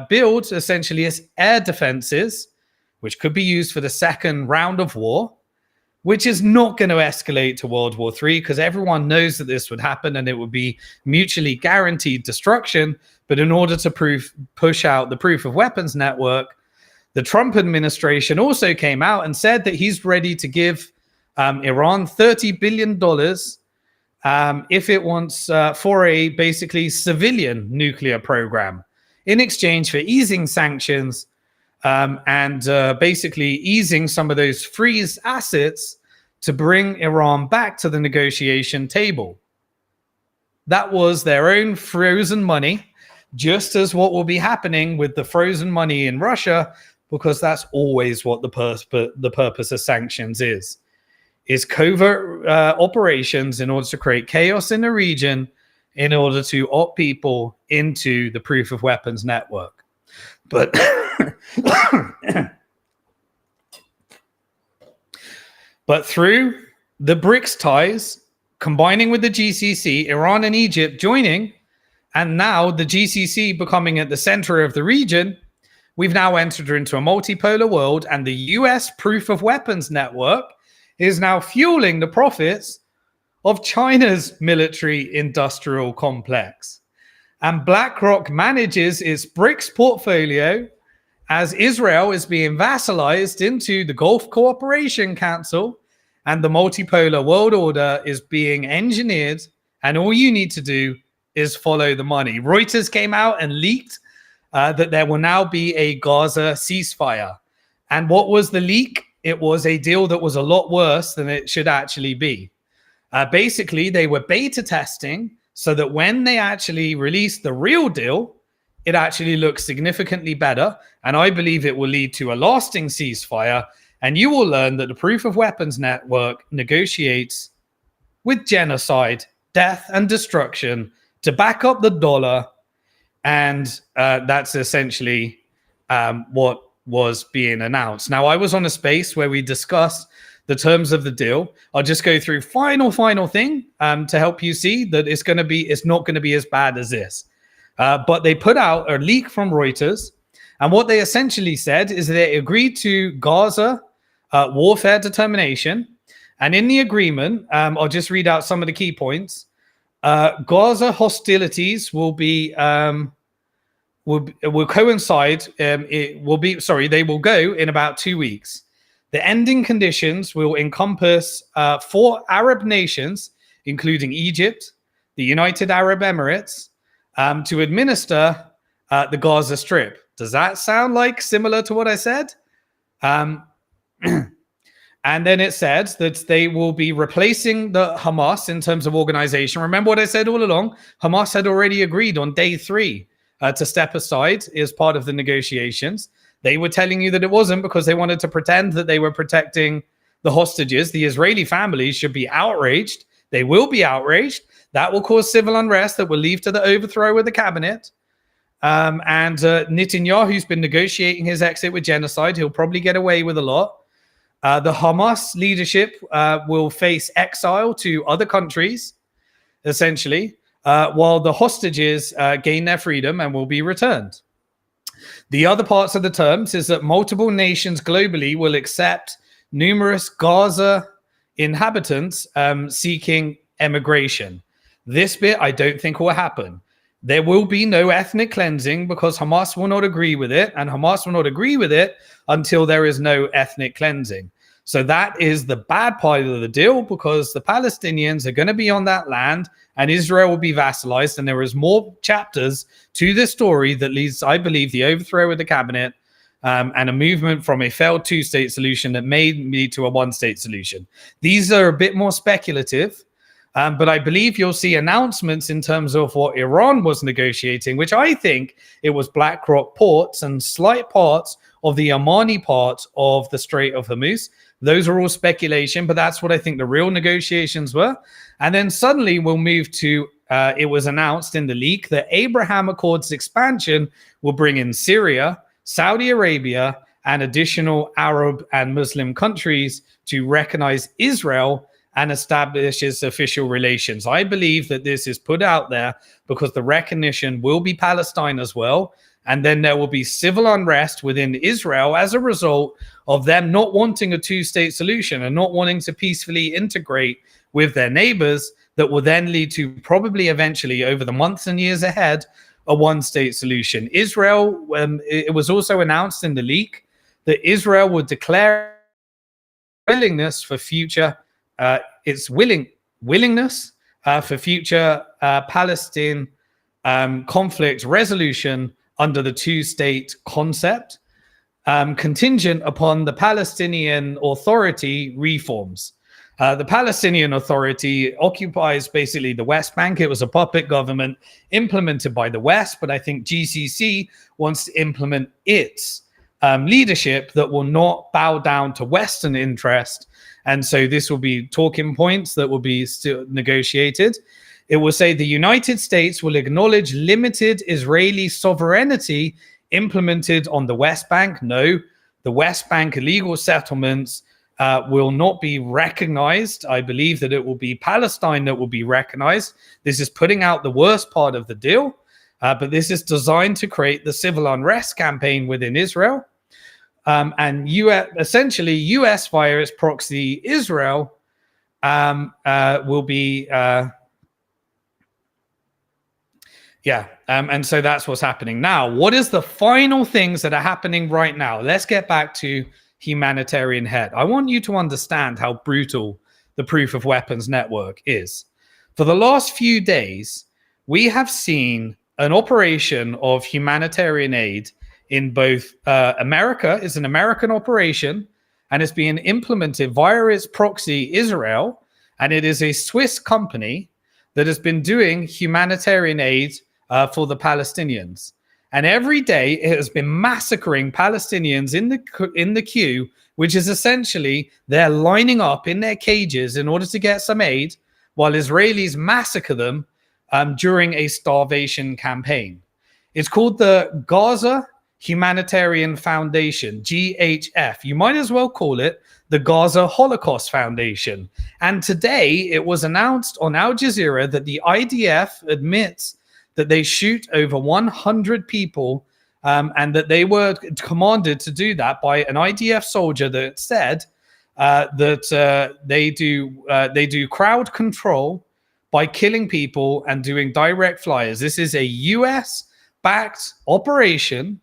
build essentially its air defenses, which could be used for the second round of war, which is not going to escalate to World War III because everyone knows that this would happen and it would be mutually guaranteed destruction. But in order to push out the Proof of Weapons Network, the Trump administration also came out and said that he's ready to give Iran $30 billion if it wants for a basically civilian nuclear program in exchange for easing sanctions and basically easing some of those freeze assets to bring Iran back to the negotiation table. That was their own frozen money, just as what will be happening with the frozen money in Russia, because that's always what the purpose of sanctions is covert operations in order to create chaos in the region, in order to opt people into the Proof of Weapons Network. But but through the BRICS ties, combining with the GCC, Iran and Egypt joining, and now the GCC becoming at the center of the region, we've now entered into a multipolar world, and the US Proof of Weapons Network is now fueling the profits of China's military industrial complex. And BlackRock manages its BRICS portfolio as Israel is being vassalized into the Gulf Cooperation Council, and the multipolar world order is being engineered, and all you need to do is follow the money. Reuters came out and leaked that there will now be a Gaza ceasefire. And what was the leak? it was a deal that was a lot worse than it should actually be. Basically, they were beta testing so that when they actually released the real deal, it actually looks significantly better. And I believe it will lead to a lasting ceasefire. And you will learn that the Proof of Weapons Network negotiates with genocide, death, and destruction to back up the dollar. And that's essentially what was being announced. Now, I was on a space where we discussed the terms of the deal. I'll just go through final thing to help you see that it's not going to be as bad as this. But they put out a leak from Reuters, and what they essentially said is they agreed to Gaza warfare determination, and in the agreement, I'll just read out some of the key points. Gaza hostilities will coincide. They will go in about 2 weeks. The ending conditions will encompass 4 Arab nations, including Egypt, the United Arab Emirates, to administer the Gaza Strip. Does that sound like similar to what I said? And then it said that they will be replacing the Hamas in terms of organization. Remember what I said all along? Hamas had already agreed on day 3 to step aside as part of the negotiations. They were telling you that it wasn't because they wanted to pretend that they were protecting the hostages. The Israeli families should be outraged. They will be outraged. That will cause civil unrest that will lead to the overthrow of the cabinet. And Netanyahu's been negotiating his exit with genocide. He'll probably get away with a lot. The Hamas leadership will face exile to other countries, essentially, while the hostages gain their freedom and will be returned. The other parts of the terms is that multiple nations globally will accept numerous Gaza inhabitants seeking emigration. This bit I don't think will happen. There will be no ethnic cleansing because Hamas will not agree with it, and Hamas will not agree with it until there is no ethnic cleansing. So that is the bad part of the deal, because the Palestinians are going to be on that land and Israel will be vassalized. And there is more chapters to this story that leads, I believe, the overthrow of the cabinet and a movement from a failed 2-state solution that may lead to a 1-state solution. These are a bit more speculative, but I believe you'll see announcements in terms of what Iran was negotiating, which I think it was BlackRock ports and slight parts of the Omani part of the Strait of Hormuz. Those are all speculation, but that's what I think the real negotiations were. And then suddenly we'll move to, it was announced in the leak that Abraham Accords expansion will bring in Syria, Saudi Arabia, and additional Arab and Muslim countries to recognize Israel and establish its official relations. I believe that this is put out there because the recognition will be Palestine as well. And then there will be civil unrest within Israel as a result of them not wanting a 2-state solution and not wanting to peacefully integrate with their neighbors, that will then lead to probably eventually over the months and years ahead, a 1-state solution. Israel, it was also announced in the leak that Israel would declare willingness for future, willingness for future Palestine conflict resolution under the 2-state concept, contingent upon the Palestinian Authority reforms. The Palestinian Authority occupies basically the West Bank. It was a puppet government implemented by the West, but I think GCC wants to implement its leadership that will not bow down to Western interest. And so this will be talking points that will be still negotiated. It will say the United States will acknowledge limited Israeli sovereignty implemented on the West Bank. No, the West Bank illegal settlements will not be recognized. I believe that it will be Palestine that will be recognized. This is putting out the worst part of the deal, but this is designed to create the civil unrest campaign within Israel. And essentially, US via its proxy Israel will be... and so that's what's happening. Now, what is the final things that are happening right now? Let's get back to Humanitarian head. I want you to understand how brutal the Proof of Weapons Network is. For the last few days, we have seen an operation of humanitarian aid in both America, is an American operation, and it's being implemented via its proxy, Israel, and it is a Swiss company that has been doing humanitarian aid for the Palestinians. And every day it has been massacring Palestinians in the queue, which is essentially they're lining up in their cages in order to get some aid, while Israelis massacre them during a starvation campaign. It's called the Gaza Humanitarian Foundation, GHF. You might as well call it the Gaza Holocaust Foundation. And today it was announced on Al Jazeera that the IDF admits that they shoot over 100 people and that they were commanded to do that by an IDF soldier that said that they do crowd control by killing people and doing direct flyers. This is a US-backed operation,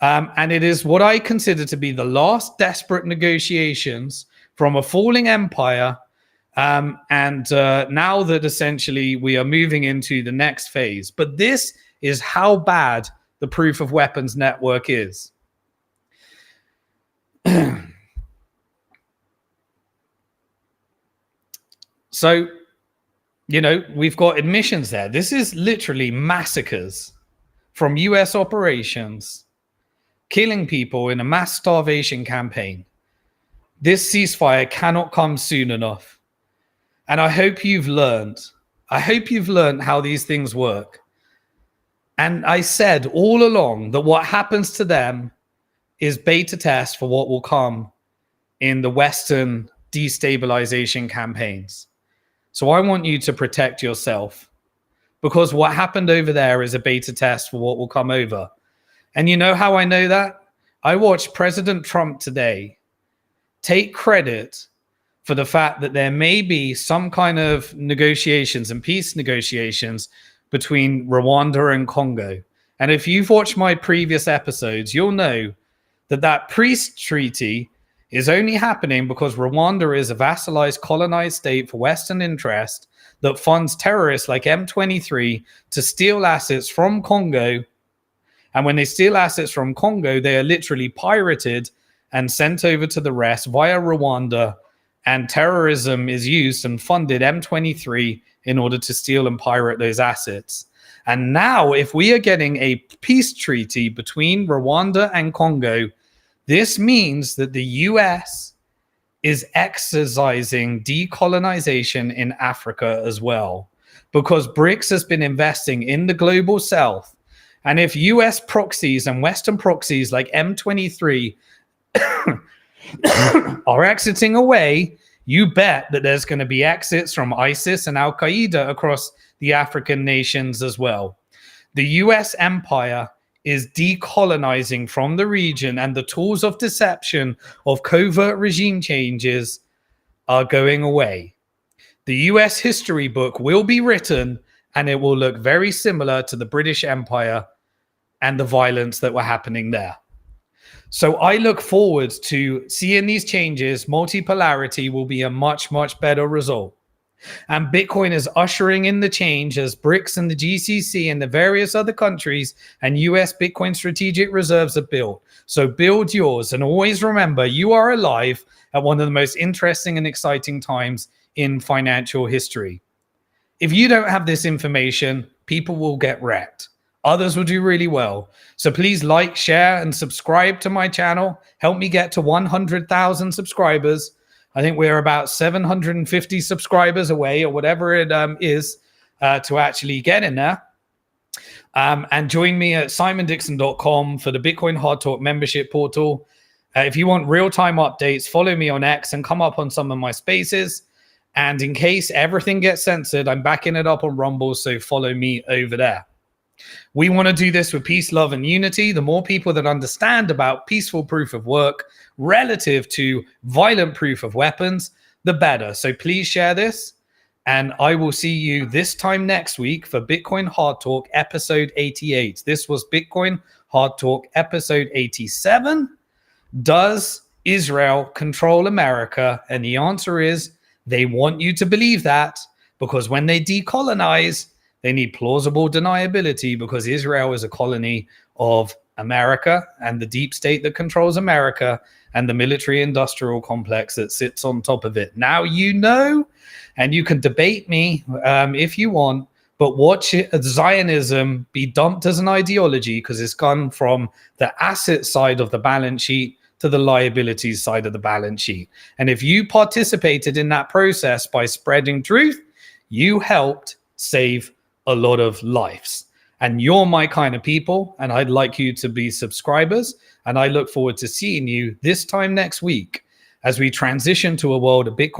and it is what I consider to be the last desperate negotiations from a falling empire. Now that essentially we are moving into the next phase. But this is how bad the proof of weapons network is. So, we've got admissions there. This is literally massacres from US operations, killing people in a mass starvation campaign. This ceasefire cannot come soon enough. And I hope you've learned. I hope you've learned how these things work. And I said all along that what happens to them is beta test for what will come in the Western destabilization campaigns. So I want you to protect yourself, because what happened over there is a beta test for what will come over. And you know how I know that? I watched President Trump today take credit for the fact that there may be some kind of negotiations and peace negotiations between Rwanda and Congo. And if you've watched my previous episodes, you'll know that that peace treaty is only happening because Rwanda is a vassalized, colonized state for Western interest that funds terrorists like M23 to steal assets from Congo. And when they steal assets from Congo, they are literally pirated and sent over to the rest via Rwanda. And terrorism is used and funded M23 in order to steal and pirate those assets. And now, if we are getting a peace treaty between Rwanda and Congo, this means that the US is exercising decolonization in Africa as well, because BRICS has been investing in the global south. And if US proxies and Western proxies like M23 are exiting away, you bet that there's going to be exits from ISIS and Al Qaeda across the African nations as well. The US empire is decolonizing from the region, and the tools of deception of covert regime changes are going away. The US history book will be written, and it will look very similar to the British Empire and the violence that were happening there. So I look forward to seeing these changes. Multipolarity will be a much, much better result. And Bitcoin is ushering in the change as BRICS and the GCC and the various other countries and US Bitcoin strategic reserves are built. So build yours, and always remember, you are alive at one of the most interesting and exciting times in financial history. If you don't have this information, people will get wrecked. Others will do really well. So please like, share, and subscribe to my channel. Help me get to 100,000 subscribers. I think we're about 750 subscribers away, or whatever it is, to actually get in there. And join me at simondixon.com for the Bitcoin Hard Talk membership portal. If you want real-time updates, follow me on X and come up on some of my spaces. And in case everything gets censored, I'm backing it up on Rumble, so follow me over there. We want to do this with peace, love, and unity. The more people that understand about peaceful proof of work relative to violent proof of weapons, the better. So please share this, and I will see you this time next week for Bitcoin Hard Talk episode 88. This was Bitcoin Hard Talk episode 87. Does Israel control America? And the answer is they want you to believe that, because when they decolonize, they need plausible deniability, because Israel is a colony of America and the deep state that controls America and the military industrial complex that sits on top of it. Now you know, and you can debate me if you want, but watch Zionism be dumped as an ideology because it's gone from the asset side of the balance sheet to the liabilities side of the balance sheet. And if you participated in that process by spreading truth, you helped save a lot of lives. And you're my kind of people, and I'd like you to be subscribers. And I look forward to seeing you this time next week as we transition to a world of Bitcoin